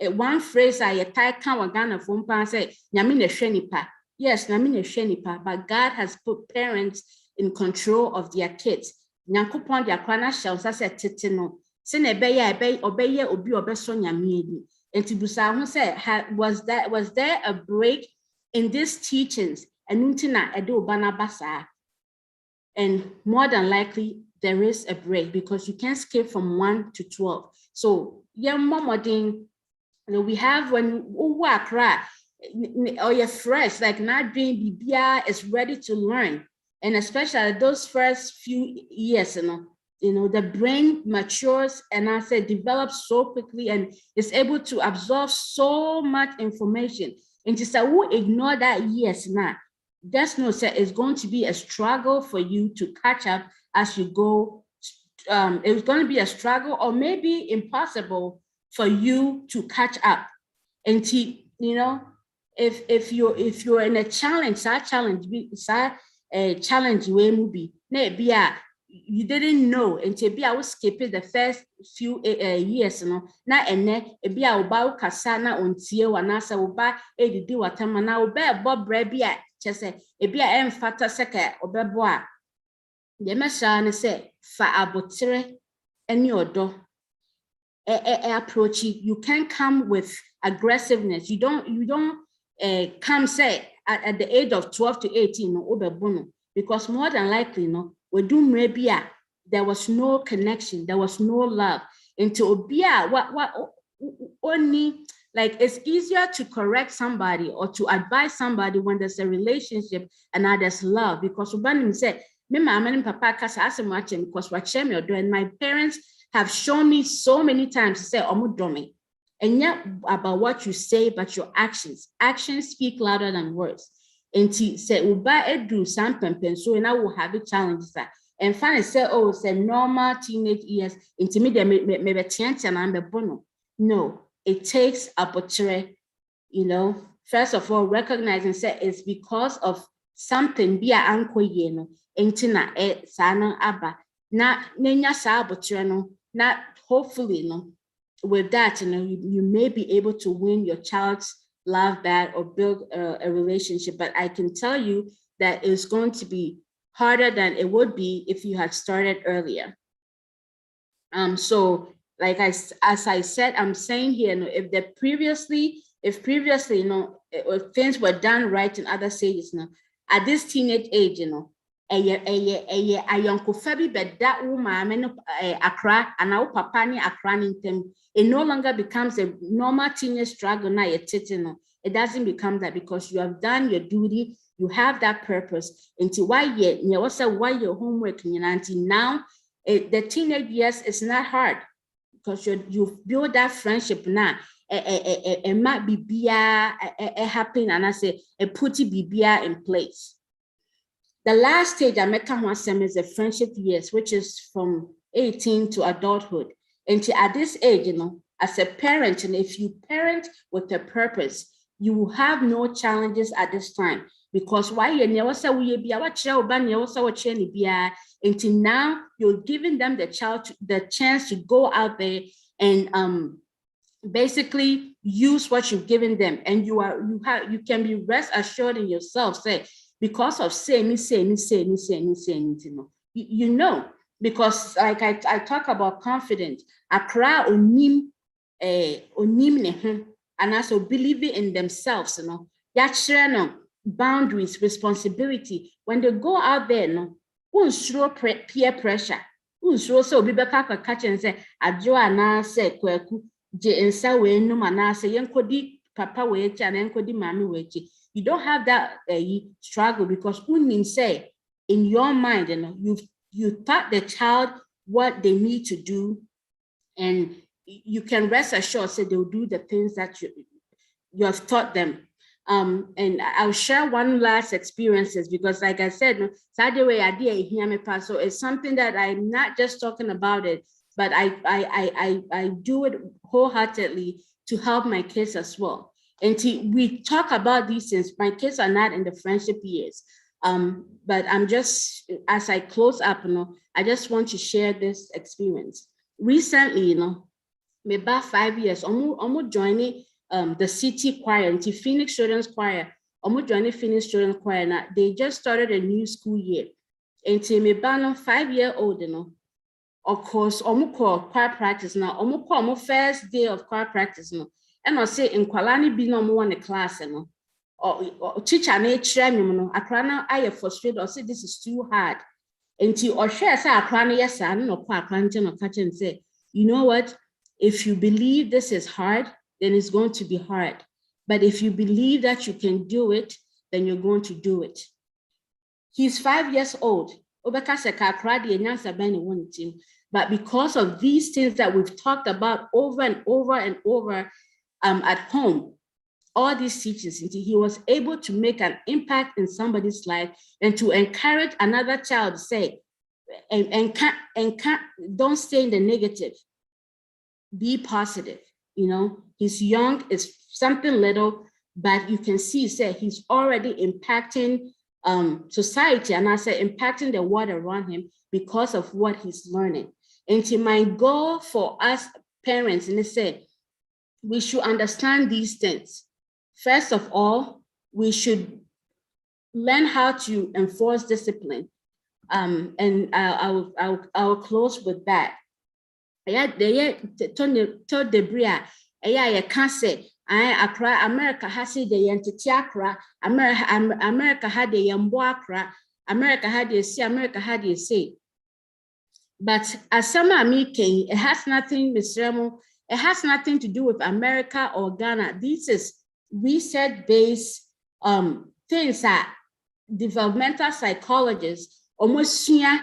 one phrase I type can Ghana phone pan say nyame nipa. Yes, nyame nipa, but God has put parents in control of their kids. Nyankopon dia kwana shall say tete no. Se na obeye obi obeso nyame edi. Enti busa hu say was there a break in these teachings? And more than likely there is a break because you can't skip from 1 to 12. So yeah, we have when work right or you're fresh, like not doing BBI is ready to learn. And especially those first few years, you know, the brain matures and I say develops so quickly and is able to absorb so much information. And just who ignore that years now. That's no say it's going to be a struggle for you to catch up as you go. It's going to be a struggle or maybe impossible for you to catch up. And you know, if you're in a challenge, challenge way maybe you didn't know until I was skipping the first few years, you know. Now and then be about kasana until one answer will buy a do what I'm now bear Bob Brabia. Just say, if you are fata seke obeboa, the mesha say, fa abotre any odo. Approach it. You can't come with aggressiveness. You don't come say at the age of 12 to 18 no, because more than likely we do maybe there was no connection, there was no love into what only like it's easier to correct somebody or to advise somebody when there's a relationship and now there's love, because when say me mama and papa kasa asem because what shame you're doing, my parents have shown me so many times to say, Omudomi. And yet about what you say, but your actions speak louder than words. And he said, Uba edu sampen so and I will have a challenge. And finally say, oh, it's a normal teenage years, intimidate maybe chance and I'm a bono. No, it takes opportunity, first of all, recognizing say it's because of something be a anko yeno, entina sana aba. Na nenya sa opportunity. Not hopefully, with that, you may be able to win your child's love back or build a relationship. But I can tell you that it's going to be harder than it would be if you had started earlier. So like as I said, I'm saying here, if previously, if things were done right in other stages, at this teenage age, ayonkofa but that woman akra and our papa ni akra nintem, it no longer becomes a normal teenage struggle na yetitino. It doesn't become that, because you have done your duty, you have that purpose. Until why your homework now the teenage years is not hard, because you build that friendship now. It might be happen and I say a putty bibia in place. The last stage I make is the friendship years, which is from 18 to adulthood. And at this age, as a parent, and if you parent with a purpose, you will have no challenges at this time. Because why until now you're giving them the chance to go out there and basically use what you've given them, and you can be rest assured in yourself, say, because of because like I talk about confidence, akra onim and also believing in themselves, boundaries, responsibility. When they go out there, peer pressure, so be back catch and say, Adjoa na say kweku je ensa we no manase yenkodi papa we echi and yenkodi mami we echi. You don't have that struggle, because say in your mind, you taught the child what they need to do, and you can rest assured say they'll do the things that you have taught them. And I'll share one last experiences, because like I said, so it's something that I'm not just talking about it, but I do it wholeheartedly to help my kids as well. And we talk about these things. My kids are not in the friendship years, but I'm just, as I close up, I just want to share this experience. Recently, maybe about 5 years, I'm joining the city choir, into Phoenix Children's Choir. I'm joining Phoenix Children's Choir now. They just started a new school year. And to me, 5-year-old, of course, I'm call choir practice now. I'm call my first day of choir practice now. And I say in Kwalani be no more in the class, or teacher nature, I am frustrated or say this is too hard. Until or share say Akrana yes, I don't know or catch and say, you know what? If you believe this is hard, then it's going to be hard. But if you believe that you can do it, then you're going to do it. He's 5 years old. But because of these things that we've talked about over and over and over at home, all these teachings, he was able to make an impact in somebody's life and to encourage another child to say, don't stay in the negative, be positive. He's young, it's something little, but you can see, say, he's already impacting society, and I say impacting the world around him because of what he's learning. And to my goal for us parents, and they say, we should understand these things. First of all, we should learn how to enforce discipline. And I'll close with that. Yeah, they told debris. Yeah, you can't say. Accra, America has the entity Accra, America had the Yambo Accra, America had the say, America had the say. But as some are making, it has nothing, Mr. Remo, it has nothing to do with America or Ghana. This is research-based things that developmental psychologists almost any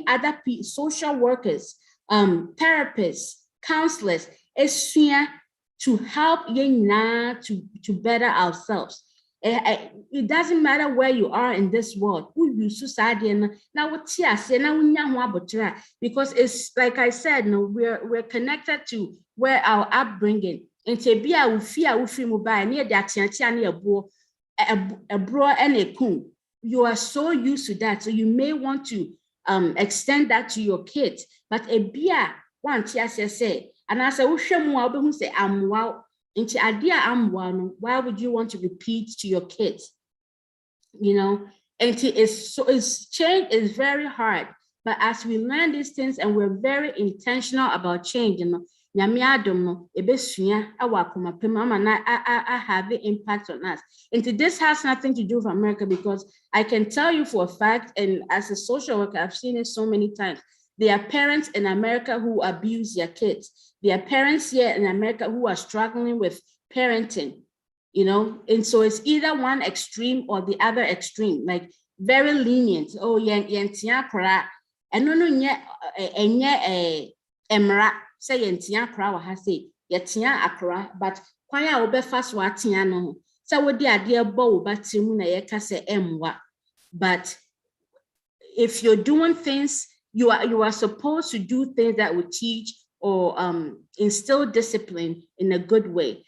other social workers, therapists, counselors, to help to better ourselves. It doesn't matter where you are in this world. Because it's like I said, no, we're connected to where our upbringing. And to be a mobile near that a bro and a coon. You are so used to that, so you may want to extend that to your kids. But a beer one say, and I say, who say I'm wow. Into idea I'm one. Why would you want to repeat to your kids? You know, and it's change is very hard. But as we learn these things and we're very intentional about change, you know, I have the impact on us. And this has nothing to do with America, because I can tell you for a fact, and as a social worker, I've seen it so many times. There are parents in America who abuse their kids. There are parents here in America who are struggling with parenting, you know, and so it's either one extreme or the other extreme, like very lenient. Oh, and no, emra say yentia kra wa ha say yetia akra, but kwan a obefa so atia no say wo di ade ebo wo batimu na ye ka say emwa. But if you're doing things, you are supposed to do things that would teach or instill discipline in a good way.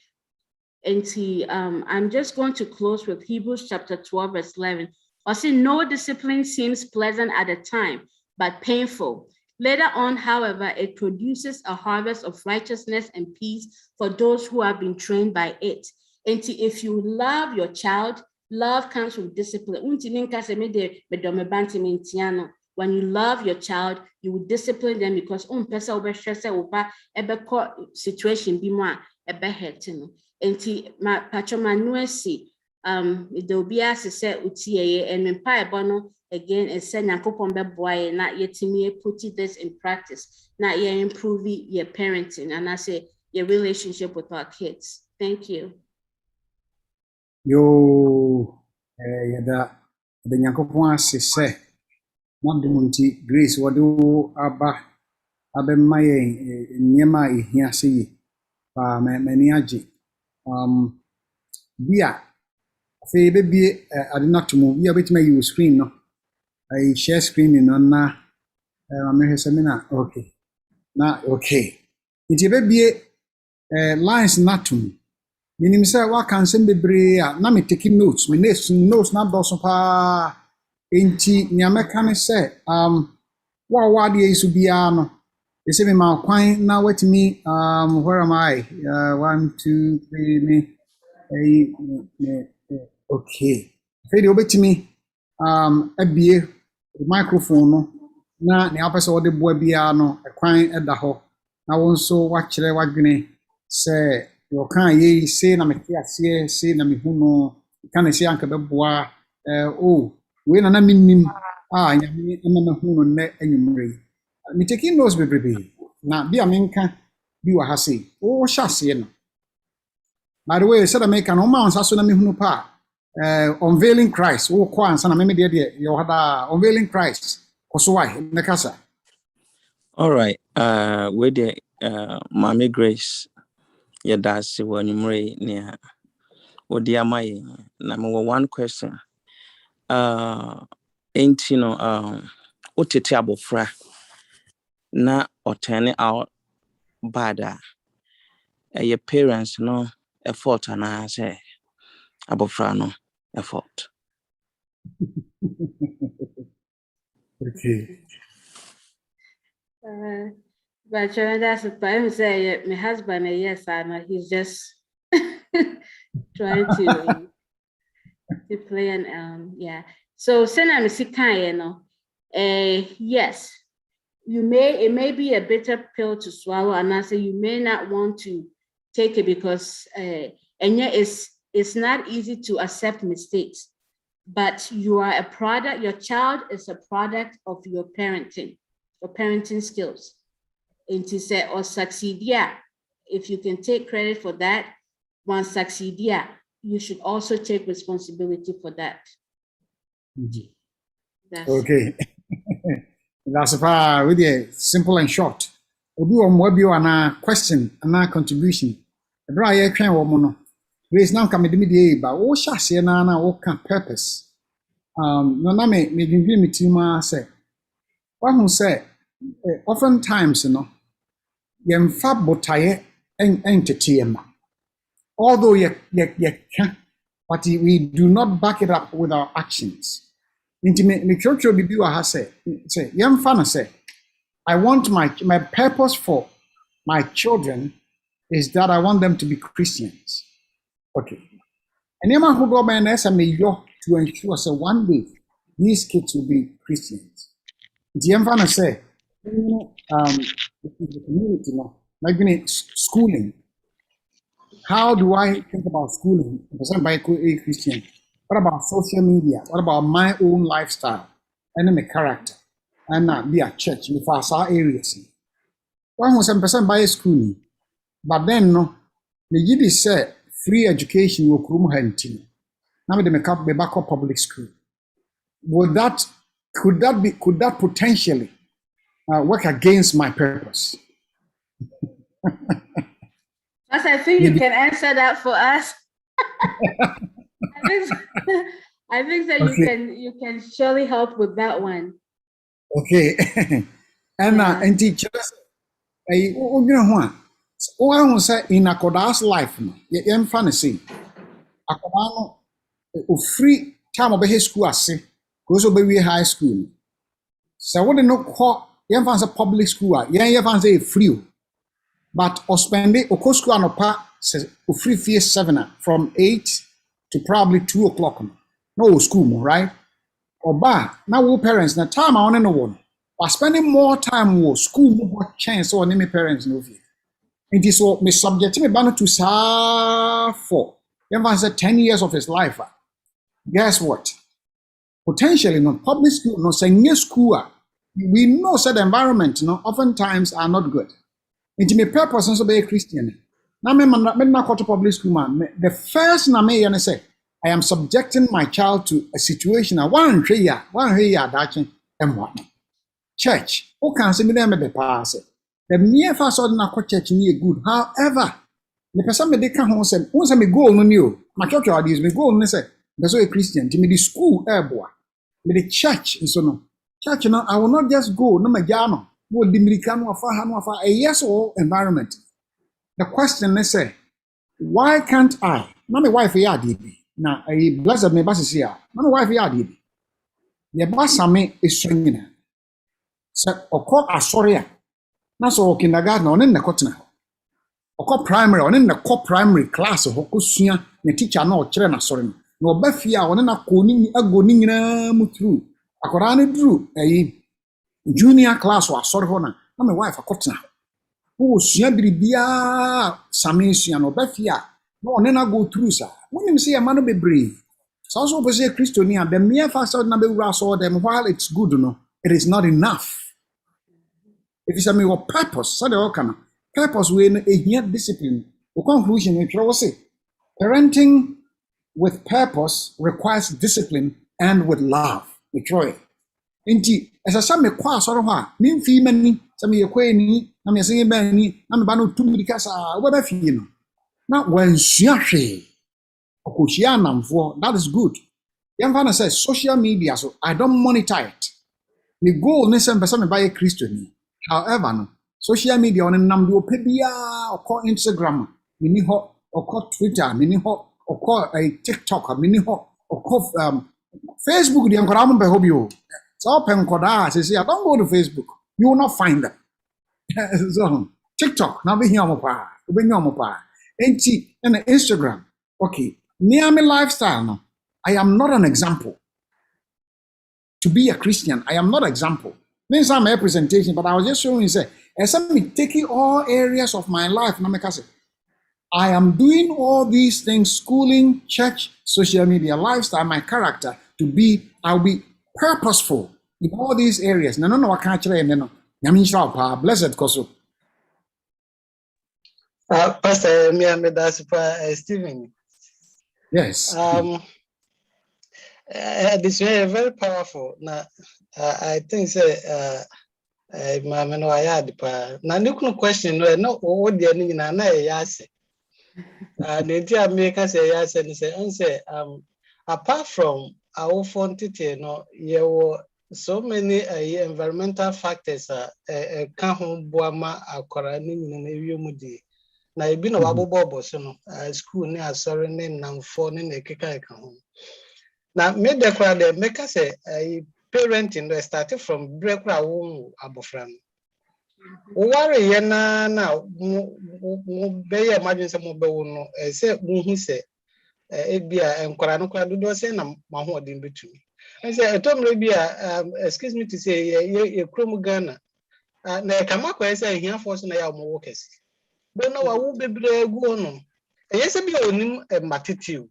And I'm just going to close with Hebrews chapter 12, verse 11. I say, no discipline seems pleasant at the time, but painful. Later on, however, it produces a harvest of righteousness and peace for those who have been trained by it. And if you love your child, love comes with discipline. When you love your child, you will discipline them, because situation be more there will be as I said and again and said not yet me put this in practice, not yet improve your parenting and I say your relationship with our kids. Thank you. Yo yada the Nyankopon ase se Monti Grace wado aba abemma ye nyema ehia se yi pa mani age bia fe bebie ade na tomo bia betima yi screen no I share screen no na amehese me na okay na okay iti bebie lines na tomo minim se wa kan sem bebre a na me taking notes me notes na do so pa enti nyameka ne se wa de isu bia no ese me ma kwan na watimi where am I 1 2 3 me okay fedi obetimi abie microphone no na ne apese wo de boa bia no kwan eda ho na won so wa kire wadwene se yo kan ye se na me tiase se na me hu no kan se anka beboa we na minnim nyame na hu no ne anyumre me taking notes bebrebe na bia menka bi wa ha se wo hya se no. By the way, said I make an oman so na me hu no pa unveiling Christ wo kwa ansa na me de yo hada unveiling Christ koso why ne kasa. All right, we the Mami Grace yadasi wanyumre near Odi amaye na me one question. Ain't you know otete abofra na otene out bad your parents no effort and I say abofra no effort. Okay. But that's the time say my husband yes, and he's just trying to To play an yeah. So yes, it may be a bitter pill to swallow, and I say you may not want to take it because and yet it's not easy to accept mistakes. But you are a product, your child is a product of your parenting skills. And to say or succeed, yeah. If you can take credit for that, once succeed, yeah, you should also take responsibility for that. Okay. That's with a simple and short. Obi wa mwa bi na question na contribution. Ebra ye twen wo mo no. Grace now come de me dey ba wo hyase na wo ka purpose. No na me dwindwi me tima say. Wa hu say oftentimes no yemfa botaye entetema. Although ye can, but we do not back it up with our actions. Me church bibi wa ha say yemfa na say I want my purpose for my children is that I want them to be Christians. Okay. And Emma who go by and to ensure so one day these kids will be Christians. The Emma say, the community now, like schooling. How do I think about schooling? Because by a Christian. What about social media? What about my own lifestyle and my character? And not be a church in our areas. 100% by school, but then no, the Yiddish say free education will come hunting. Now they make up the back of public school. Could that potentially work against my purpose? As I think you can answer that for us. I think that okay. you can surely help with that one. Okay. And teachers, you know what? Say in Akoda's life, you fancy. Akoda no free time of his school ase, goes over high school. So what no call you fancy public school, you fancy free. But or spend it or school and pa says free fee 7 from 8 to probably 2 o'clock. No school, right? Or ba now parents na time I want no one. But spending more time with school more chance or any parents no fear. It is what me subject me ban to for. Even say 10 years of his life. Guess what? Potentially no public school, no senior school. We know that the environment, oftentimes are not good. It may purpose and be a Christian. Now me not go to public school man. The first na me say I am subjecting my child to a situation. One here that and what. Church, who can say me them the pass. The mere first order na church ni good. However, the person me dey can home say, once me go no new. My church ideas me go no say, because a Christian. Me the school boy. Me the church and so no. Church no, I will not just go no me jano. Go the American wafa a yes or environment. The question is say, why can't I? Na me wife ya DB. Na a blessed me basis here. Na me wife ya DB. The basame is swinging. So oko asoria. Na so kindergarten on na kotena. Oko primary on na core primary class ho kosua na teacher na o kire na sore no. Na obafia on na koni agoni nyina mu through. Akora na dru junior class wa sore ho na my wife akotena. Who sua biribia same sua no obafia na on na go through sa. When him say a man be brave. So also be say Christian the mere fact that na be wura so them while it's good no, it is not enough. If you say me what purpose, so the can purpose we a discipline. The conclusion we try say parenting with purpose requires discipline and with love. We try. Inti as I say me kwa so ho a me mfi mani say me ekwa ni na me say ba ni na me ba no tum dikasa wo ba fi no. Na wan sua hwe. Okoshia namfo that is good. Yam fa na say social media so I don't monitor it. Me goal ne say me buy Christian. However, no, social media on nam do pebia or Instagram, mini ho or Twitter, mini ho or TikTok, mini ho or Facebook. The Ankoram behobio. So penkoda says, I don't go to Facebook. You will not find them. So TikTok, now be here mopa, be here mopa. And Instagram, okay. Near me lifestyle no. I am not an example. To be a Christian, I am not an example. Means I'm a presentation, but I was just showing you, say, as I'm taking all areas of my life, I am doing all these things, schooling, church, social media, lifestyle, my character, I'll be purposeful in all these areas. No, I can't tell you, blessed Koso. Pastor, that's Stephen. Yes. This way very powerful. Now, I think Mamma no I had now no question no what the ending na yes. The entire America say yes and say apart from our quantity no there were so many environmental factors can home boama akora ni na wiemudi na ebi na wabobo so no school ni asori ni namfo ni na ekeka ho na me de kwa de make say parenting no started from break ra wo abofra no worry ye na be ye imagine say mo be wo no say mo hu say ebia enkora no kwa dodo say na mahoodin betumi say etomre bia excuse me to say ye krom Ghana na kama kwa say hia force na ya mo wo kesi bo na wa wo bebre egu no say bia onim matitiw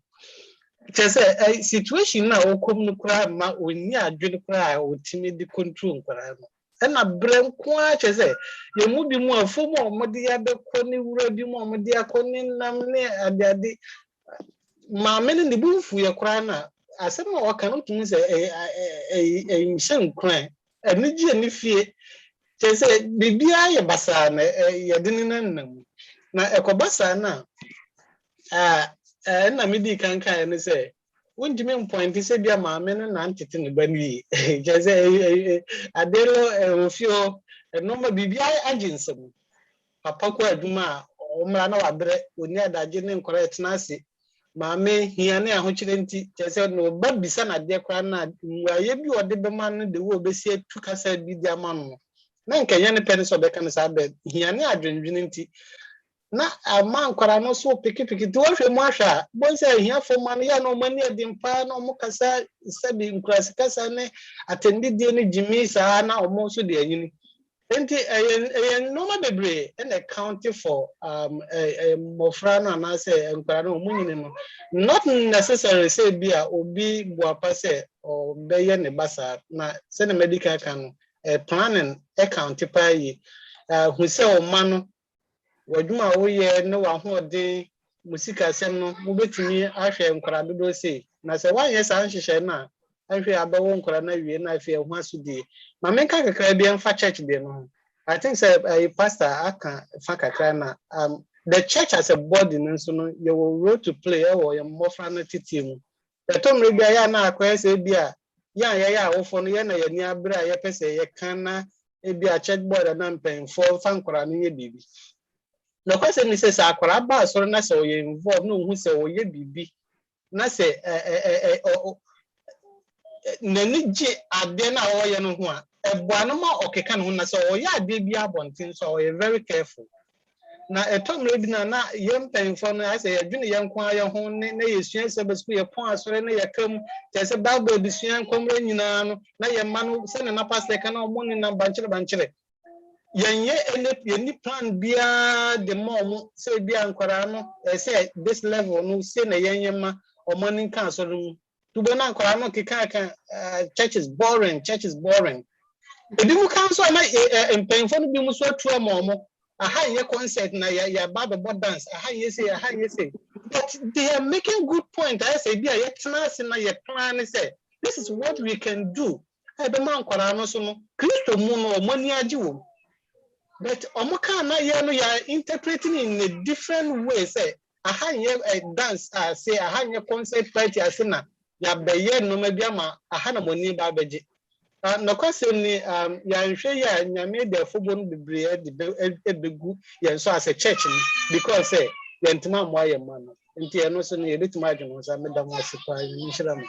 say situation na okom no kra ma oni adwene kra otimi di control nkora no na brem kwa say ye mu bi mu afo mu omode ya be koni wura bi mu omode akoni nam ne ade ma mene ne bufu ye kra na asem na waka no tumi say nshen kran ani ji ani fie say bibia ye basa na ye de nan na ekobasa na na me di kankan ne say wonjime point say bia ma me no na ntete ne bani je say adelo ofio no ma bibia aginsem papa ko aduma omra na wadre oni adaje ne correct na ase ma me hia ne ahokyere nti je say no ba bisa na de kwa na waye bi ode be man no de wo besi atu kasa bi di ama no na nkanya ne pene so be kan sa be hia ne adwendwene nti na man kwara no so piki to hwe mu ahwa bon say hia fo man ya no mani adimpa na omo kasa sabi nkurasi kasa ne atendi die ne Gyimah sa na omo so de anyini enti no ma bebre and account for mofra no na say nkwara no omo nyine no not necessarily say bia obi buapa say o beye ne basa na say na medical kan planning account pa yi hu say o ma no waduma wo ye ne wa ho de musika sem no mo betumi ahwe nkora dodo sei na se wan ye san hyehyɛ na ahwe abawo nkora na wie na afie ho asudi ma menka kakra bi en fa church de no I think say a pastor aka fa kakra na the church as a body nso no you will role to play or your mofra na titim the tom re bia ya na akwa say bia ya awofo no ye na ye ni abra ye pese ye kan na e bia church board na mpenfo fa nkora no ye bibi no question ni say akwara ba so na say we involve no hu say we bibi na say nani ji ade na wo ye no ho a eboa no ma okeka no na say o ye ade bi abontin so we very careful na etomre bi na ye mpenfo no I say adwene ye nko aye ho ne na ye sua se be school ye pon asore na ye kam te say bible bi sua nkomre nyina no na ye ma no se na pastor ka na omo ni na banchire yenye any plan bia the mom say bia nkwara no say this level no say na yenye ma omoni kan so no to be na nkwara no keka church is boring ebi mu kan so na empenfo no bi mu so atu amomo aha ye concert na ya baba dance aha ye say but they are making good point I say bia ye tena se na ye plan say this is what we can do ebe ma nkwara no so no Kristo mu no omoni agiwo. But omoka na ye no ya interpreting in a different way say aha ye dance say aha ye concert party asena ya beye no ma bia ma aha na moni ba beje no kwasem ni ya nhwe ya nyame de fobo no bebre de ebegu ye so as a church because say ye ntima mo aye ma no nti e no so no ye betima adwon so me da mo asipa nhira mo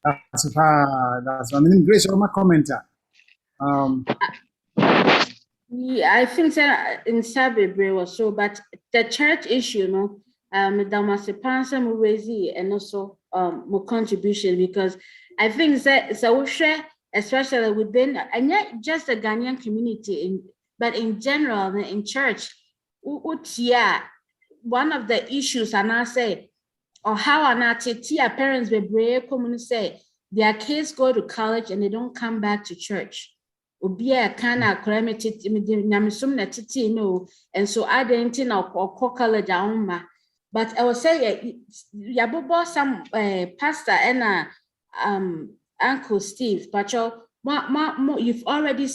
That's I mean grace or my commenter. Yeah, I think that in Sabebre was so, but the church issue, no, Damasipansa Murezi and also more contribution, because I think that so we share, especially within and not just the Ghanaian community but in general in church, one of the issues and I say or how parents be brave come say their kids go to college and they don't come back to church. And so I didn't know or college. But I will say, Yabobo some pastor and Uncle Steve, but you've already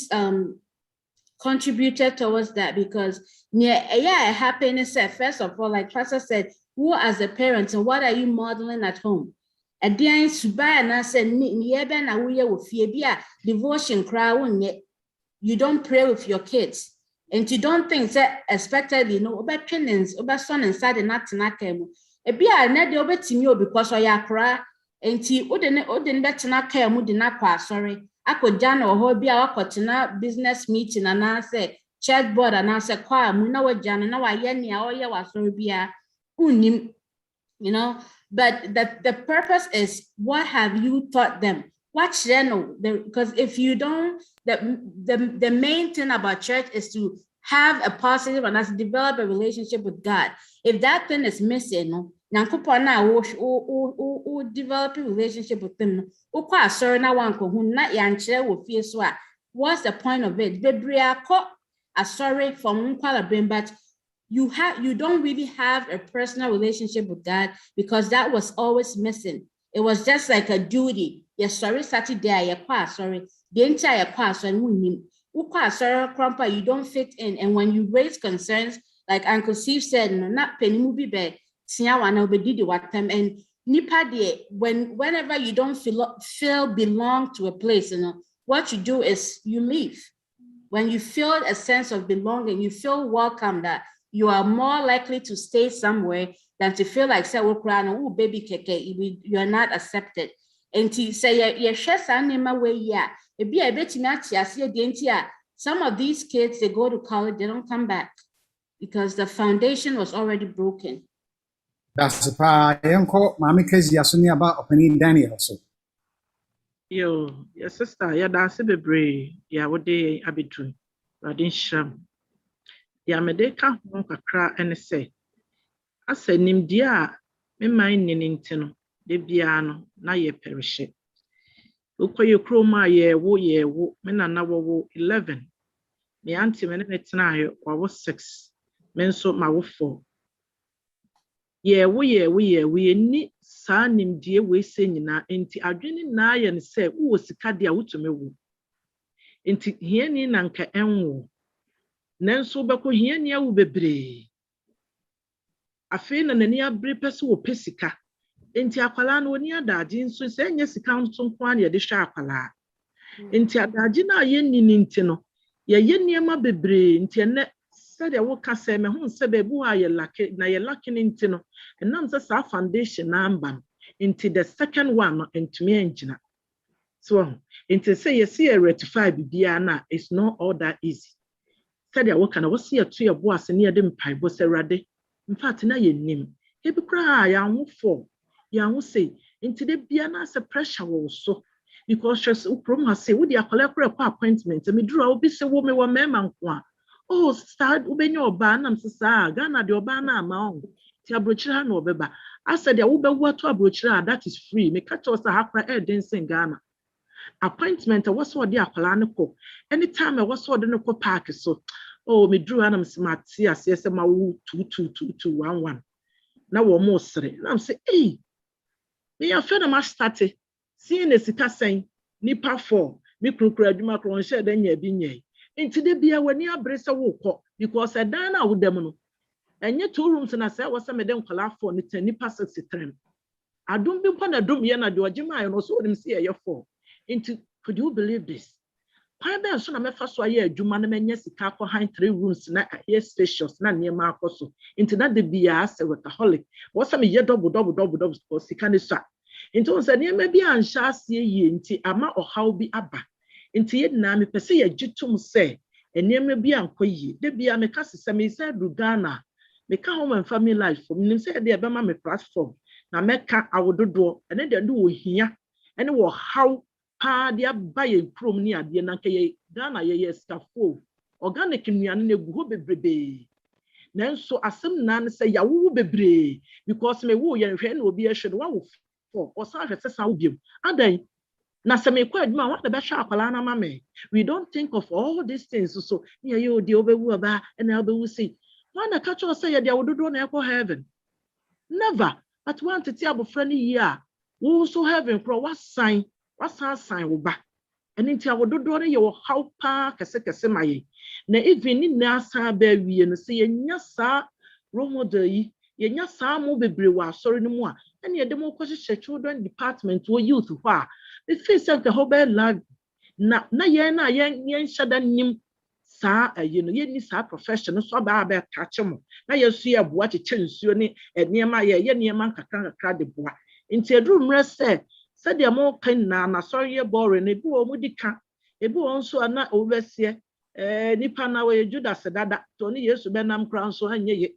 contributed towards that, because happiness. First of all, like Pastor said, who as a parent and what are you modeling at home? And then Subai and I said, devotion crowd, you don't pray with your kids. And you don't think that expectedly, about trainings, about son inside and not to be a net over to you because of your cry. And you wouldn't bet not care, would not pass. Sorry, I could Jan or hobby our business meeting and I say, chat board and I said, choir, we know what Jan and now I was sorry, be a unim, but the purpose is what have you taught them? Watch them, because if you don't, the main thing about church is to have a positive and as develop a relationship with God. If that thing is missing, develop a relationship with them. What's the point of it? Sorry from but you don't really have a personal relationship with God, because that was always missing. It was just like a duty. Yes, sorry, Saturday, sorry. The entire class and you don't fit in. And when you raise concerns, like Uncle Steve said, not penny movie bed, and whenever you don't feel belong to a place, what you do is you leave. When you feel a sense of belonging, you feel welcome, that you are more likely to stay somewhere than to feel like say, oh baby keke, you are not accepted. And to say some of these kids, they go to college, they don't come back because the foundation was already broken. That's a uncle, Mammy Kazi Yasuni about opening Daniel. So, your sister, that's a baby, what day I be doing, Radin Sham. Medeka cry and say, I said, Nim dear, me mind in tino, de biano, na ye perish. Uko croma ye wo, mena na wo 11. Me auntie menene tena or was 6. Men so ma wo 4. We ni sa nim die we se nyina enti adwene na ye ne se wo sika de a wotome wo. Enti hie ni na nka enwo. Nanso beko hie ni awu bebre. Afi na nani abre pese wo pesika. Enti akwala na oni adaji nso se enye sika nso nko an ye de hwa akwala. Enti adaji na ye nini nti no ye niema bebre enti ene said ya wo ka se me hu se bebu a ye lake na ye lake nti no enam se sa foundation na amba enti the second one enti me engina. So enti say ye see a rectify bibia na it's not all that easy. Said ya wo kana wo se to ye bo ase ne ye de mpaibo se rade. In fact na ye nim e bi kra ya ho fo ya ho say enti de bia na se pressure wo so because just ukrom ha say wo dia kwala kra kwa appointment me duru a obi se wo me wo mema nko a oh start ubenya oba na msesa Ghana de oba na ama on ti abrochira na obeba I said ya wo be wo to abrochira that is free me catch us ha kra dancing Ghana appointment was so de akwala ne ko anytime I was so de ne ko park so oh me drew anam smart yes ma wo 222211 na wo mo sere na am say eh me ya fe na ma start seeing the sika sen nipa 4 me krokro adwuma kro nche da nya bi nya enti de bia wani abrese wo kọ because dan na wo dem no enye 2 rooms na say wo se me dem kwala 4 ni 10 nipa 63 adom bi kwa na dom ye na de Gyimah no so dem se ye 4 enti could you believe this Paibe so na mefa so aye adwuma na menya sika akọ han 3 rooms na air spacious na niema akọ enti na de bia se workaholic wo se me ye double sika ne so enti on se niema bi anhya ase ye enti ama ohaw bi aba enti ye na me pese ye gitum se niema bi ankoyi de bia me ka se me se du Ghana Meka home and family life for me say dey be ma me platform na meka awododo ene dey do ohia ene wo how pa dey buy a krom ni ade na nka ye Ghana ye skafo organic nnuane na egu ho bebrebe nanso asem na ne say yawo bebree because me wo ye hwe na obi ehwe no wo for osan hwe sesa wo biem adan na se me kwa adwuma wa de be hwa akwala na ma me we don't think of all these things so ye ye odi obewu aba ena obewu si why na catch us say ye dey awododo na ekọ heaven never but one to tia abofra ni year wo so heaven kro wasan wo ba eni nti awododo ne ye wo how pa kese maye na even ni na asa ba wie no say ye nya sa role model yi ye nya sa mo bebre wa asori no mu a ene ye dem ko hye children department wo youth ho a the face of the whole life na ye nhyada nim sa you know ye ni sa profession so ba catch mo na ye so ye boa cheche nsuo ne enema ye niema kakra de boa nti edru mre se de mo kan na sorry ye boring ne bi wo mu dika ebi won so ana obesie nipa na we Judas dada to ne Yesu benam kran so anye ye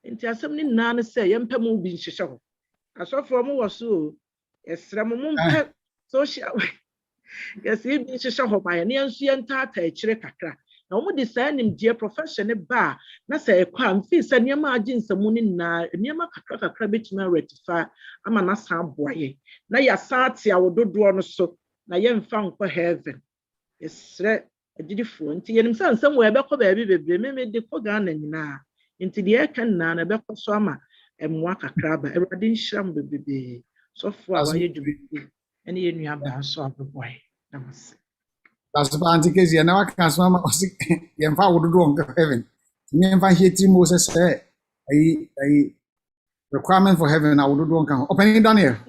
nti asem ni na ne se ye mpem bi nhyehyɛ ho asofo mo wo so esrem mo mpe social yes ye bi nhyehyɛ ho ba ye ne nso ye ntata akire kakra na omo de say nim die profession ba na say kwa mfi say niema agi nsamu ni na niema kakra betima rectify ama na sa aboye na ya sa ate awododo no so na ye mfa nkɔ heaven esre adidifo nti yenim say nsam we be kɔ ba bi bebre me de kɔ Ghana nyina nti de kan na be kɔ so ama emwa kakra ba Awurade nhyiram bebrebe so fo a wa ye dwubi ene ye nua ba so aboboy namase. That's the anti-case. You never can swim. You in fact would do on heaven. Me in fact, here Moses say a requirement for heaven. I would do on opening down here.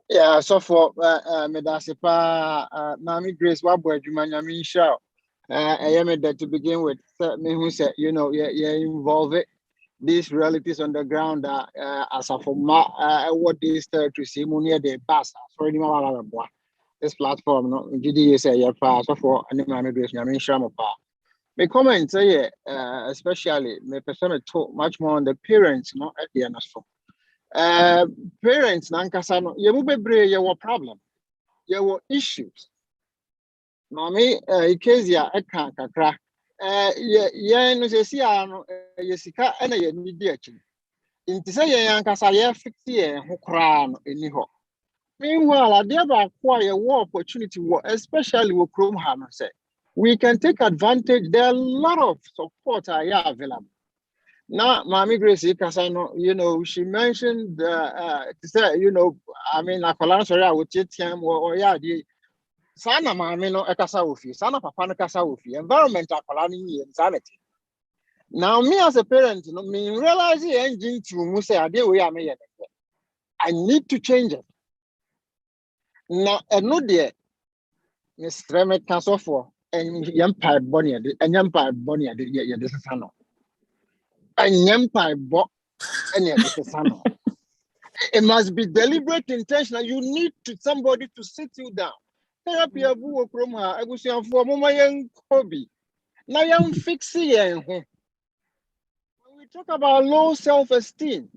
Yeah, so for Medasipa, Mami Grace, what boy, you man, I mean, shout. I am that to begin with. Me who said, you know, involve it. These realities on the ground as a former what this to see money the bus. Sorry, this platform, no, GD say yeah, so for any migration, I mean, Shamapa. My comment say, especially, my person talk much more on the parents, not at the end of parents, Nankasano, you will be brave, your problem, your issues. Mommy, Ikesia, I can't crack. No, see, Yesica, and I need the action. In to say, Yankasa, fix here, who crown in Niho. Meanwhile, I never acquire war opportunity, especially with Chrome Hammer say. We can take advantage. There are a lot of support available. Now, Mami Grace Kasano, you know, she mentioned to say, you know, I mean, I would take him or the Sana Mamino Ekasa Ufi, Sana Papa Kasa Ufi, environmental colony insanity. Now, me as a parent, you know, me realize the engine to Musa, I need to change it. Now, no dear, Miss Remet Castle for and Empire Bonnie, and Empire Bonnie, this is Sano. And Empire Bo, and this is Sano. It must be deliberate, intentional. You need somebody to sit you down. Therapy of Kroma, I was saying for my young hobby. Now, I'm fixing it. When we talk about low self-esteem,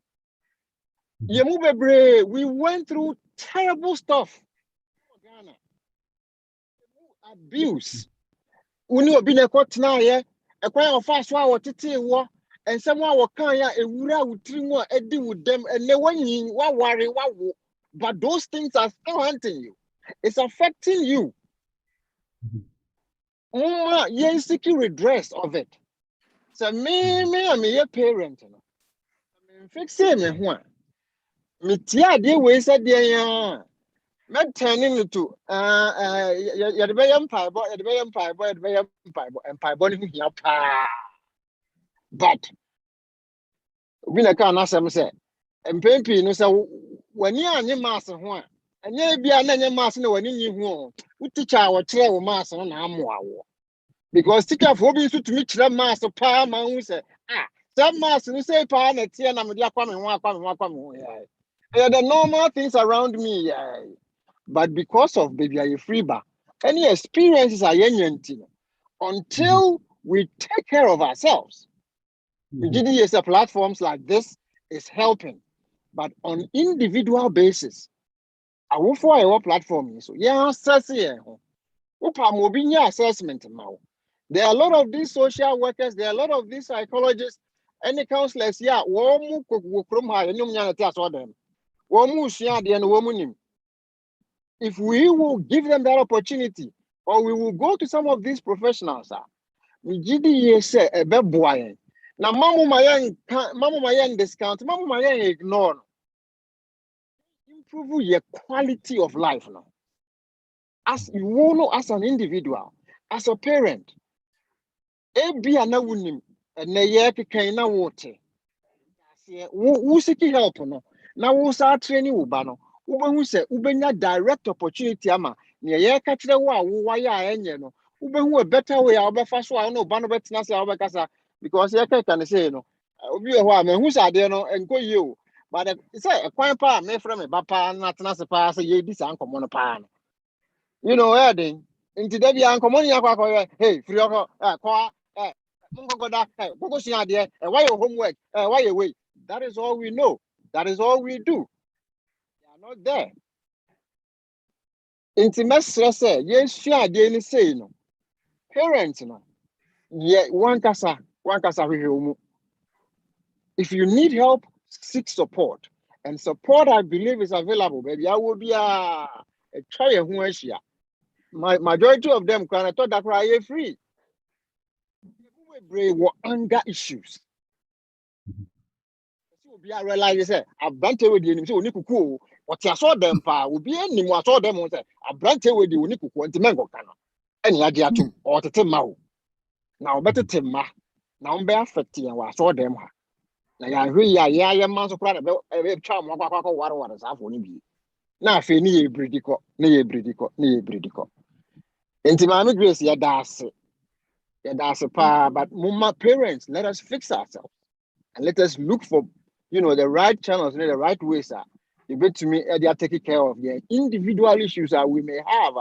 we went through terrible stuff. Ghana. Abuse. We knew being a court now, yeah. A quite of fast war, war, and someone will come here, a wura would treat more, deal with them, and they want you, what worry, what war. But those things are still hunting you. It's affecting you. You're seeking redress of it. So, I'm a parent. Fix him, one. Me tia, dear, we said, dear. Not turning into you're the very empire, boy, the very empire, boy, the very empire, boy, here. But we can't ask them, say, and Pimpy, no, so when you are your master, one, and you be an master when you won't, we teach our travel master on Amwa. Because stick up for me to meet that master, pa, man, who say, that master, who say, pa, and a tea, and I'm coming. Yeah, the normal things around me, yeah. But because of baby, are you free bar? Any experiences are until we take care of ourselves. Yes, platforms like this is helping, but on individual basis, I will for our platform. So yeah, assess here. Assessment now. There are a lot of these social workers, there are a lot of these psychologists, and the counselors. Yeah, if we will give them that opportunity, or we will go to some of these professionals, we say a boy. Now, Mamu Mayan discount, Mamu Mayan ignore. Improve your quality of life now. As you know, as an individual, as a parent, ebi anawunim na ye keka na wote. Wo seek help no. Na wo sa training wo ba no. Wo behu se ubenya direct opportunity ama na ye ka kire wo a wo waya enye no. Wo behu a better way a obefa so a no ba no betena se a obekasa because ye ka ne say no. Obi ho a mehu sa de no enko ye o. But say kwan pa me frɛ me ba pa na tena se pa se ye di sa nkomo no pa no. You know, Eddie, into the young commonly, hey, free of why your homework, why you wait. That is all we know. That is all we do. They are not there. Intimate stress, yes, share daily say no. Parents, no. Yeah, one casa, if you need help, seek support. And support, I believe, is available. Maybe I will be a try a majority of them can thought that are free. We were anger issues. So be I realize say a branch with the so nikuku what you saw them pa will be any more saw them say a branch with the nikuku and mango cano. Any idea to or to mau. Now better tema. Now be affecting and was saw them. Now I really yeah man so proud about a charm what is half only be. Now fe ni bridico. Inti Mami Grace, yeah, that's a part. But my parents, let us fix ourselves and let us look for, the right channels, the right ways. You bet to me, they are taking care of the individual issues that we may have.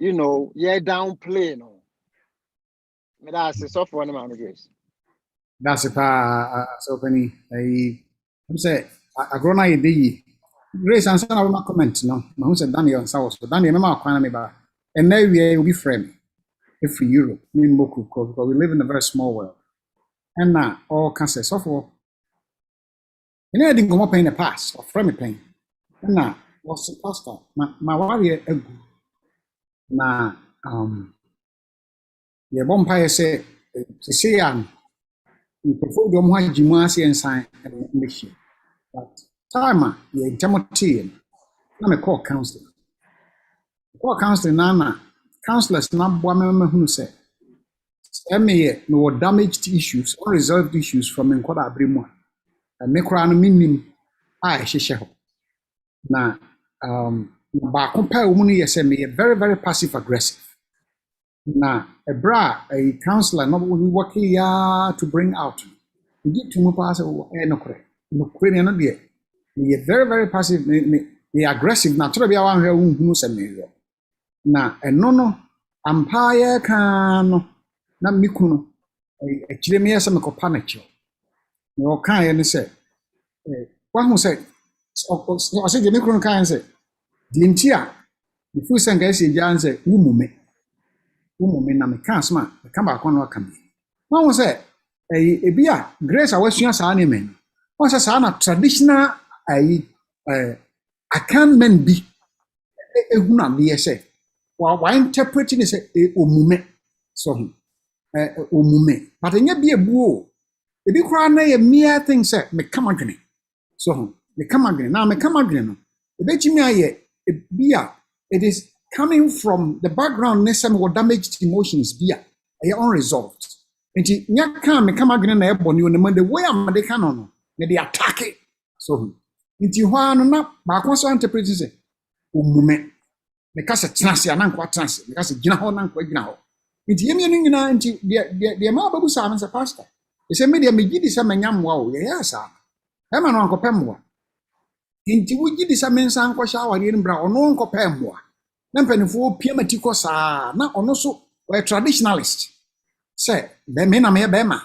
Downplay. No, that's a soft one, Mami Grace. That's a so penny. I'm say I grown up the Grace and son of my comment. No, who said Daniel and South. So Daniel, remember, me back. And now we will be frame if Europe, because we live in a very small world. And now all cancer suffer. And I didn't go up in the past or frame pain. And now what's the pastor? My warrior now the vampire say before the one Gyimah and sign mission. But time the Timothy I'm a court counselor. Court counselor Nana. Counselors not one who said, no damaged issues, unresolved issues from Nkoda Abrimo. And Necran minim, I shall. Now, by compare woman, yes, very, very passive aggressive. Now, a counselor not only working to bring out. You get to move past no credit, no credit, no dear. You're very, very passive, the aggressive, not to be around here who send me. Na no ampire kan na mikuno e kire me yesa me kopa na kyo no kan ne se wa hu se o se je mikuno kan se di ntia the full senga se jan se wumume na me kan sma me kan ba kon no kan wa hu se e bia grace awasua sa na men wa se sa na traditional akan men bi ehuna bi se why interpreting is a omume so omume but nya be ebuo e bi kra na ye mere thing say me come adwene so me come adwene na me come adwene no e be chimi aye bia it is coming from the background ne some damaged emotions bia e unresolved enti nya kan me come adwene na e boni on the way am de kan no me dey attack it so enti ho anu na ba ko so interpreting say omume because transi anankwa transi because gina ho nankwa gina ho nti yemi no nyina nti de ma babu sa amsa pastor e se me de me gidi sa manyamwa o ye yasa e ma no ankopemwa nti wo gidi sa mensa ankwa sha aware ni bra ono ankopemwa na mpanifo piamati ko sa na ono so we traditionalist Say, Bemina me bema.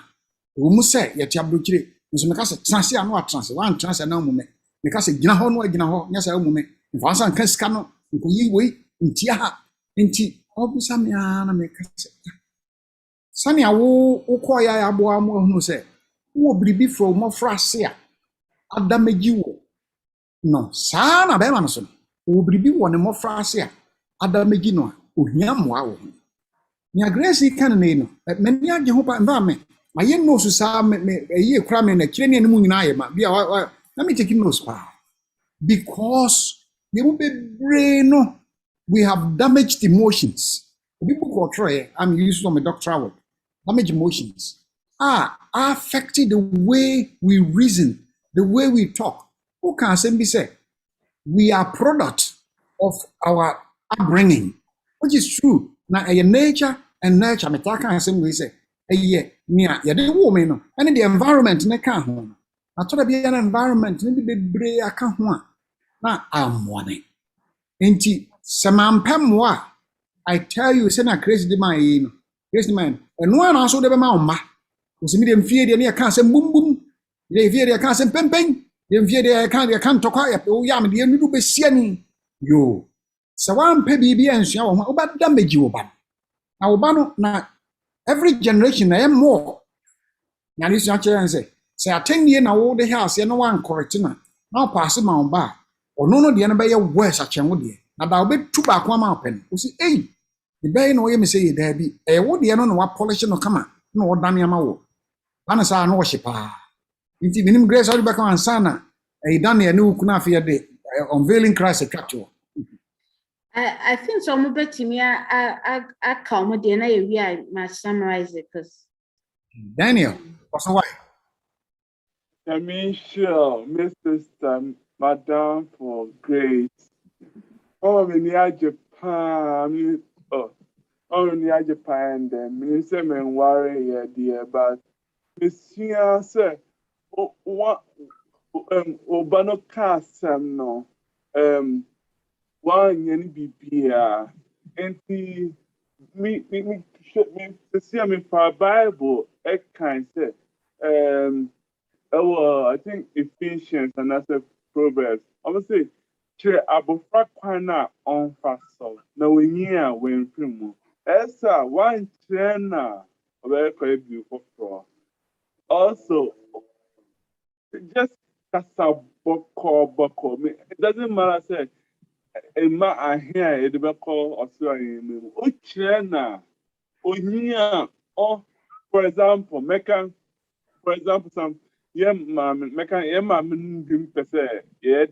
Umu say, yet Yabuchiri, Mr. Transi and what trans, one trans and no moment. Because a Ginahon, Ginaho, yes, a woman. If I san Cascano, you wait in Tia, in tea, Obusamiana make us. Sunny, I will acquire a boam who say, who will be from more frasia. Adameji no saa na bɛma no so no wɔbiribi wɔ ne mmɔfra ase a adameji no a ohia mmoa wɔ ho nea grace ka no no m'ani agye ho pa mba me mayɛ nose saa ɛyie kora me na kyerɛ ne anim nyinaa yɛ ma bia na me take nose pa because yɛ mu bebree no we have damaged emotions obi book ɔtwerɛ I'm used from a doctoral word damaged emotions affected the way we reason, the way we talk. Who can say we are product of our upbringing, which is true. Now, a nature and nurture, me can say we say, near the woman and the environment ne can home. I thought to be an environment, maybe be brave. I can't want. Now I'm one. Inti samam pemwa. I tell you, send a crazy man, and one also the mama. Because me dem fear the near can't say boom boom. They fear they can't say peng peng. Dem fear they can't talk quiet. Oh yeah, me dem do be seeing yo. So one pay baby and show about damage you ban. Now bano na every generation I am more. Now this and say 10 years now all the house no one correct na. Now pass my own bar. Or no the end by your worse at Chanwood. Now that will be 2 back 1 mile pen. You see, hey, the bay no me say there be a wood the no what polish no come on. No damn yamawo. Anasa no worship. Inti minim grace all back on sana. A done a new kunafi de unveiling Christ a chapter. I think some of it me I come the we I must summarize it because Daniel, what's why? I mean, sure, Mr. Madam for grace. Oh, in Japan, in Japan, then Minister Menware here, dear, but Monsieur said, what Obano cast no, one yen be and me see me for Bible, I can say, I think Ephesians and that's a Proverbs. I would say, Che abofra kwana on faso. Na wenyia when primo. Esa one trainer very quite beautiful. Also, just kasa boko. It doesn't matter say Emma I hear it boko also o trainer. Onyia or for example, some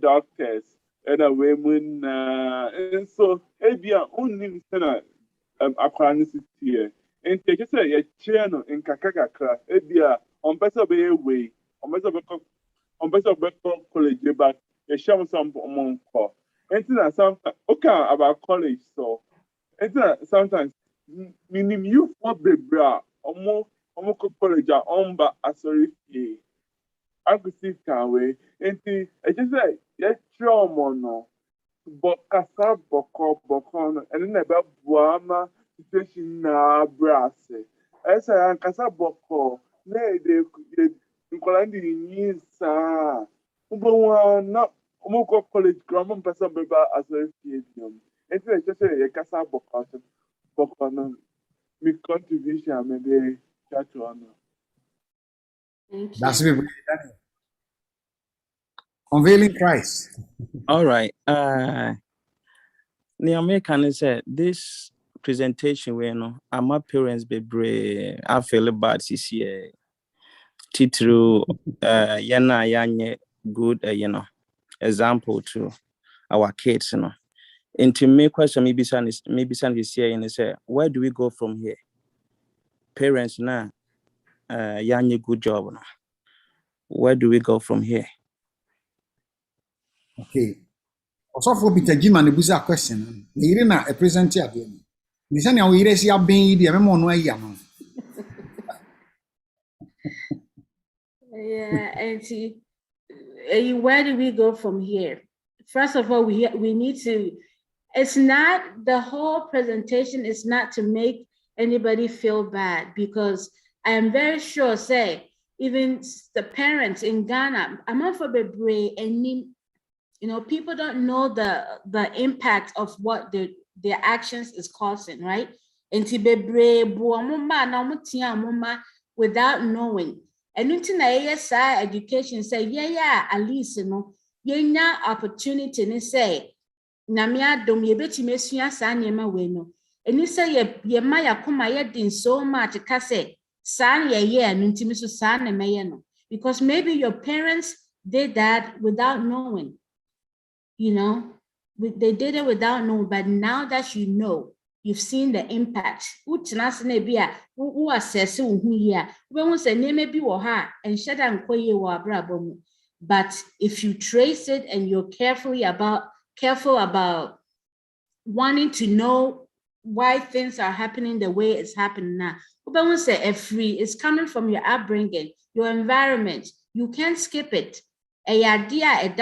doctors and a women and so ebia only sena akwanis here and just say a channel in kakakakra ebia on better be way on better college but a show some among call and sometimes okay about college so and sometimes minim you for the bra omo college on asori fee I could see way and I just say yes no but kasa boko and then about buama situation na brasse esa an kasa boko na de nkolandi ni sa ubo na umoko college grammar person beba asori fee and I just say kasa boko no me contribution me de chat on. thank you. That's it. Unveiling Christ. All right. The American said this presentation where my parents be brave. I feel bad this year. Titru yana yanye good example to our kids, And to me question maybe son is here and say, where do we go from here? Parents now yanye good job. Where do we go from here? Okay. Also for Peter Gyimah nebusa question. Ni na a present here again. Ni sani awo ire si aben di e memo no ayi ano. Yeah, and see, where do we go from here? First of all, we need to. It's not the whole presentation. Is not to make anybody feel bad, because I am very sure, say, even the parents in Ghana, I'm not for bebre any, you know, people don't know the impact of what their actions is causing, right? And without knowing. And education say, yeah, at least, you know, yeah, opportunity to say, Namia dom ye beti mesua sa niema we no. Eni say ye ma yakoma ye din so much ka say sa ye no ntimi so sa na meye no. Because maybe your parents did that without knowing. You know, they did it without knowing, but now that you know, you've seen the impact. Utina na bia wo assess wo hu ye we hu say neme bi wo ha and sheda nkoye wo abrabo mu. But if you trace it and you're careful about wanting to know why things are happening the way it's happening now, we say it's coming from your upbringing, your environment. You can't skip it. A idea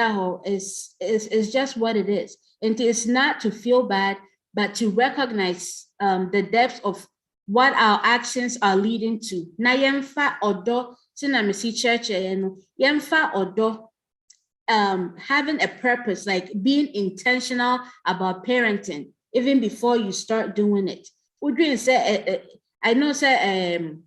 is just what it is. And it's not to feel bad, but to recognize the depth of what our actions are leading to. Na yemfa odo sinamisi church yemfa odo having a purpose, like being intentional about parenting even before you start doing it. Udrin say I know say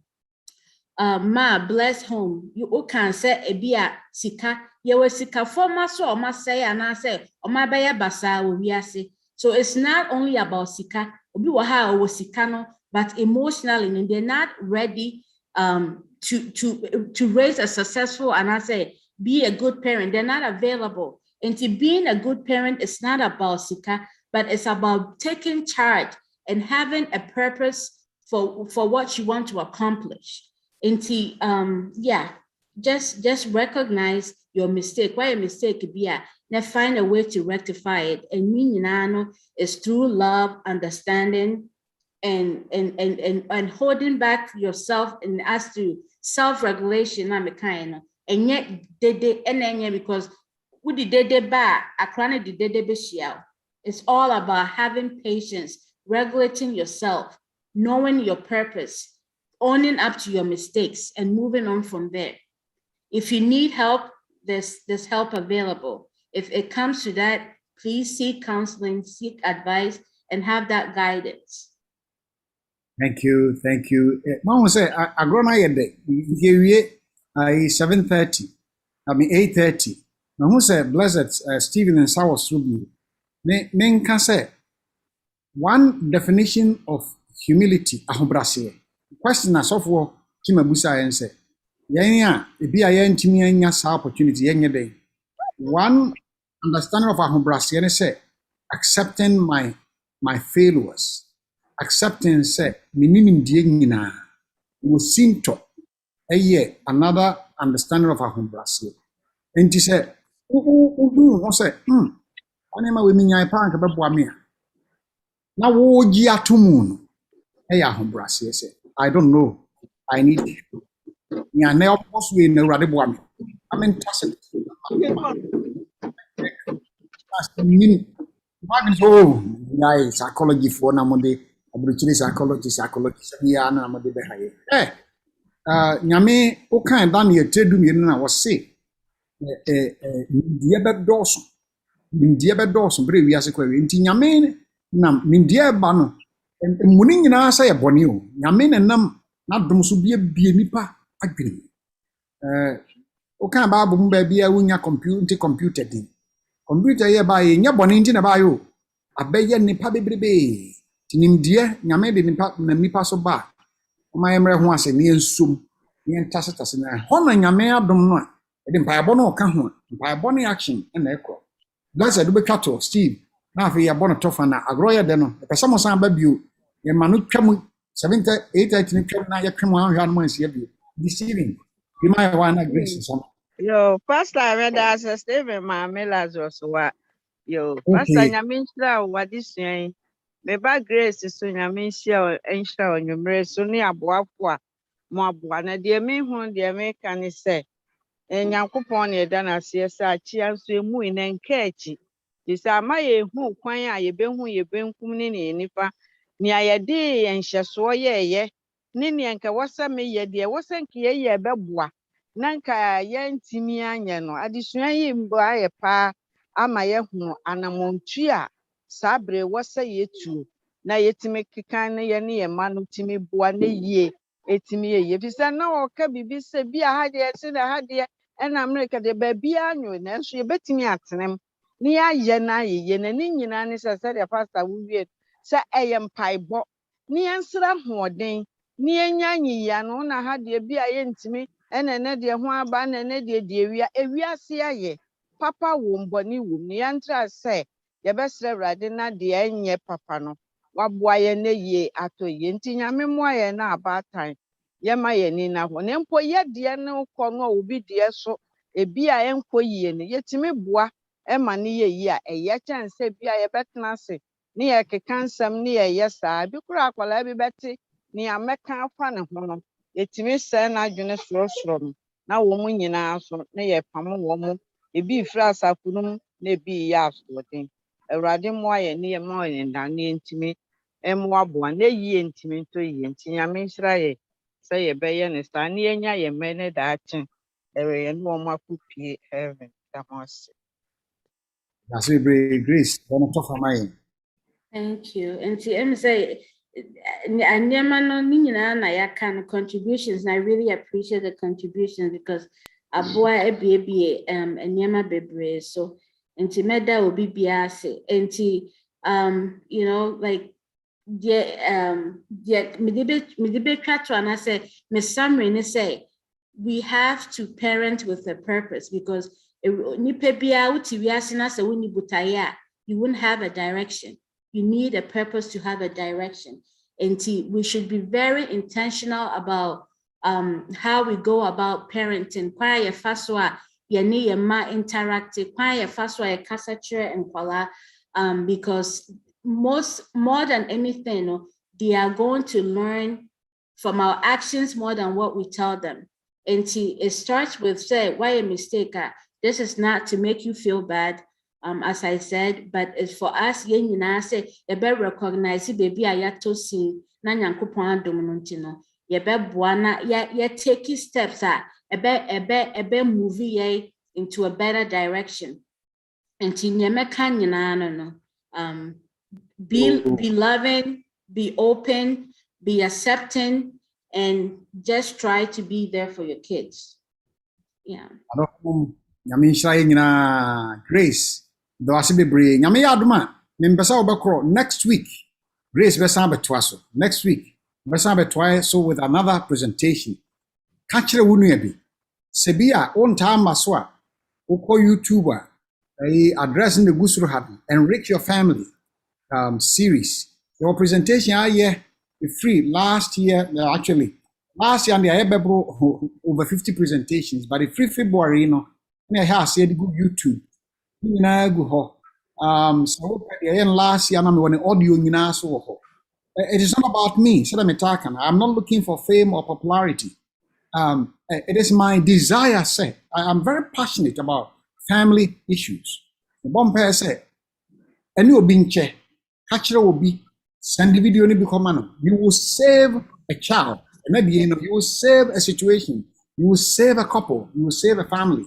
ma bless home you can say ebia sika ye we sika forma so o ma say ana say o ma be basa wo wiase. So it's not only about sika obi wo ha o sika no, but emotionally they're not ready to raise a successful, and I say be a good parent. They're not available. And to being a good parent is not about sika, but it's about taking charge and having a purpose for what you want to accomplish. And to just recognize your mistake. Why a mistake could be now find a way to rectify it. And meaning is through love, understanding, and holding back yourself, and as to self-regulation, and yet they because we did back it's all about having patience, regulating yourself, knowing your purpose, owning up to your mistakes, and moving on from there. If you need help, there's help available. If it comes to that, please seek counseling, seek advice, and have that guidance. Thank you. Mama say I grow na yede. We 7:30. I mean 8:30. Now who say blessed Stephen and Sawa Strubi. Me can say one definition of humility ahobrase. Question as of war Gyimah busa and say yenya ebi aye ntimi anya sa opportunity yenye dey. One understanding of ahobrase and say accepting my failures. Accepting say mininim die nyina wo sinto eye another understanding of ahobrase. Enti say wo say anema we minya pa anka beboa me na wo gi atomu no eye ahobrase say I don't know, I need you. Nya na opos we na urade boa me amen tacit so yeah, psychology for na mo de abrochiri psychology ya na mo de be haye nyame o kan Daniel tedu mi na wo se ndie be dɔso bre wi ase kwa wi nti nyame na mindie ba no muni nyina sa ye bɔne o nyame na nam na dom so bie nipa adwene o kan ba bo mba bia wonya computer din computer ye ba ye nya bɔne nti na ba yo abɛyɛ nipa bebrebe tinimdie nyame de nipa so ba o ma yemre ho ase ne ensum ne entasitase na ho na nyame adom no a de mpaebɔ no ka ho mpaebɔ ne action na ekɔ blessed do betwa to Steve na afi ya bɔ no tofa na agro ye de no pese mo san ba bio ye ma no twam 7 8 ni twam na ye twam anhwa no mansi bio deceiving be my one grace some Yo, Pastor, I read as a statement, my Lazarus, what yo, Pastor, okay Yaminsha, what is saying? The bad grace is soon Yaminsha and show on your breast, only a boapua, more buana, dear me, whom the American say. And Yankupon, ye done as CSI, cheers to mu in and catchy. This are my who, quite, ye been who ye been coming in, if Nia yɛde nhyesoɔ yɛɛyɛ ne nea nka wɔsɛ meyɛ deɛ wɔsɛ nka yɛyɛ bɛboa na nka yɛntumi anyɛ no adesua yi mbɔ ayɛ paa ama yɛhunu anammɔntu a saa bere wɔsɛ yɛtuo na yɛtumi keka ne yɛ ma no tumi boa ne yie etumi yɛ fi sɛ na wɔka biribi sɛ bi a ha deɛ ɛsi na ha deɛ ɛna Amerika deɛ baabiara nwo nanso yɛbɛtumi atenam ne yɛayɛ na ayɛyɛ na ne nyinaa ne sɛ sɛdeɛ pastor wowie sɛ ɛyɛ mpaebɔ ne yɛnsra hoɔden ne yɛnya nyiya no na ha deɛ bi a yɛntumi ɛna ne deɛ ho aba na ne deɛ ewiase ayɛ papa wɔ mbɔne wɔ mu ne yɛntra sɛ yɛbɛsrɛ Awurade na deɛ ɛnyɛ papa no waboa yɛn na yie atɔ yie nti Nyame mmoa yɛn na abaatan yɛma yɛn ni na hɔ na mpo yɛdeɛ no kɔ no a obi deɛ so ebi a ɛnkɔ yie no yɛtumi boa ɛma ne yɛ yie a ɛyɛ kyɛn sɛ bi a yɛbɛtena ase ne yɛkeka nsɛm ne yɛyɛ saa bi kora akwadaa bi bɛte nea mɛka afa ne ho no yɛtumi sɛe n'adwene sorosoro no na wɔn mu nyinaa so ne yɛpam wɔn mu ebi firi asafo no mu na ebi yɛ asoɔden Awurade mmoa yɛn ne yɛma yɛn da ne yɛntumi mmoaboa na yie ntumi ntɔ yie nti Nyame nhyira yɛ sɛ yɛbɛyɛ ne saa ne yɛnya yɛn mma ne daakye ɛwɔ yɛn ne wɔn akɔpie heaven damo ase. That's a great grace. Don't talk for my. Thank you. And to say, na contributions, and I really appreciate the contributions because a boy a baby and Nyama bebre so and to meda will be biase and to you know like me try to and I say Miss Samrin say we have to parent with a purpose because you wouldn't have a direction. You need a purpose to have a direction. And we should be very intentional about how we go about parenting. Because more than anything, they are going to learn from our actions more than what we tell them. And it starts with, say, why a mistake? This is not to make you feel bad, as I said, but it's for us, say, you better recognize it, baby, I have to see, Nanyankupon Dominantino. You better buana, ya take steps, a better movie into a better direction. And be loving, be open, be accepting, and just try to be there for your kids. Yeah. Nyame nhyira yɛ nyinaa Grace do ase bebree nyame yɛ adoma me mpɛsɛ wobɛkorɔ next week Grace bɛsan bɛtoa so next week bɛsan bɛtoa so with another presentation ka kyerɛ wo nua bi sɛ bi a wontaa ma so a wokɔ YouTube a address in the gusuru ha enrich your family series your presentation ayɛ free last year actually last year and I had over 50 presentations but the free February you know I have said go YouTube. So last year I'm on audio so it is not about me. I'm not looking for fame or popularity. It is my desire, say. I'm very passionate about family issues. The bomb pair said, and you will be in chair, catch will be send the video you will save a child. And at the end of you will save a situation, you will save a couple, you will save a family.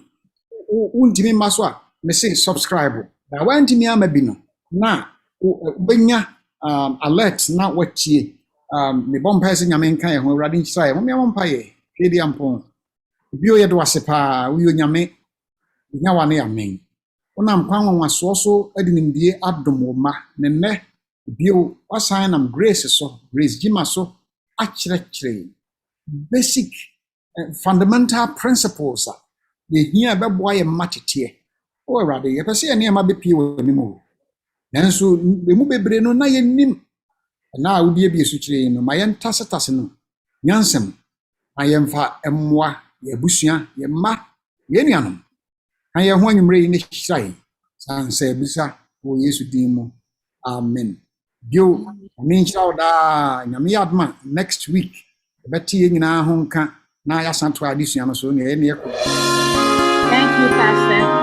Untimi maswa me say subscribe da wantimi amabino na ubenya alert na watie me bompa se nyame nka ye ho awrade nhyira ye mo me bompa ye kedi ampon bio ye do asepa uyo nyame nya wane amen onam kwan wanwaso so adinimdie adomoma ne ne bio wasan nam Grace so Grace Gyimah so akyerɛkyerɛ basic fundamental principles ye hia bɛboa yɛ matete o awrade yɛ pɛsɛ yɛ ma bepie wɔ anim o nanso bemu bebre no na yɛ nim na awudie bi esu kyerɛ no ma yɛ ntasetase no nyansem ma yɛ mfa emmoa yɛ busua yɛ ma yɛ nuanom na yɛ ho anwumre yi ne hyirai sanse bisa wɔ Yesu din mu amen bio me nhyira da nyame yadma next week bɛte yɛ nyinaa ho nka na yɛ santo adesua no so ne yɛ ne yɛ Thank you, Pastor.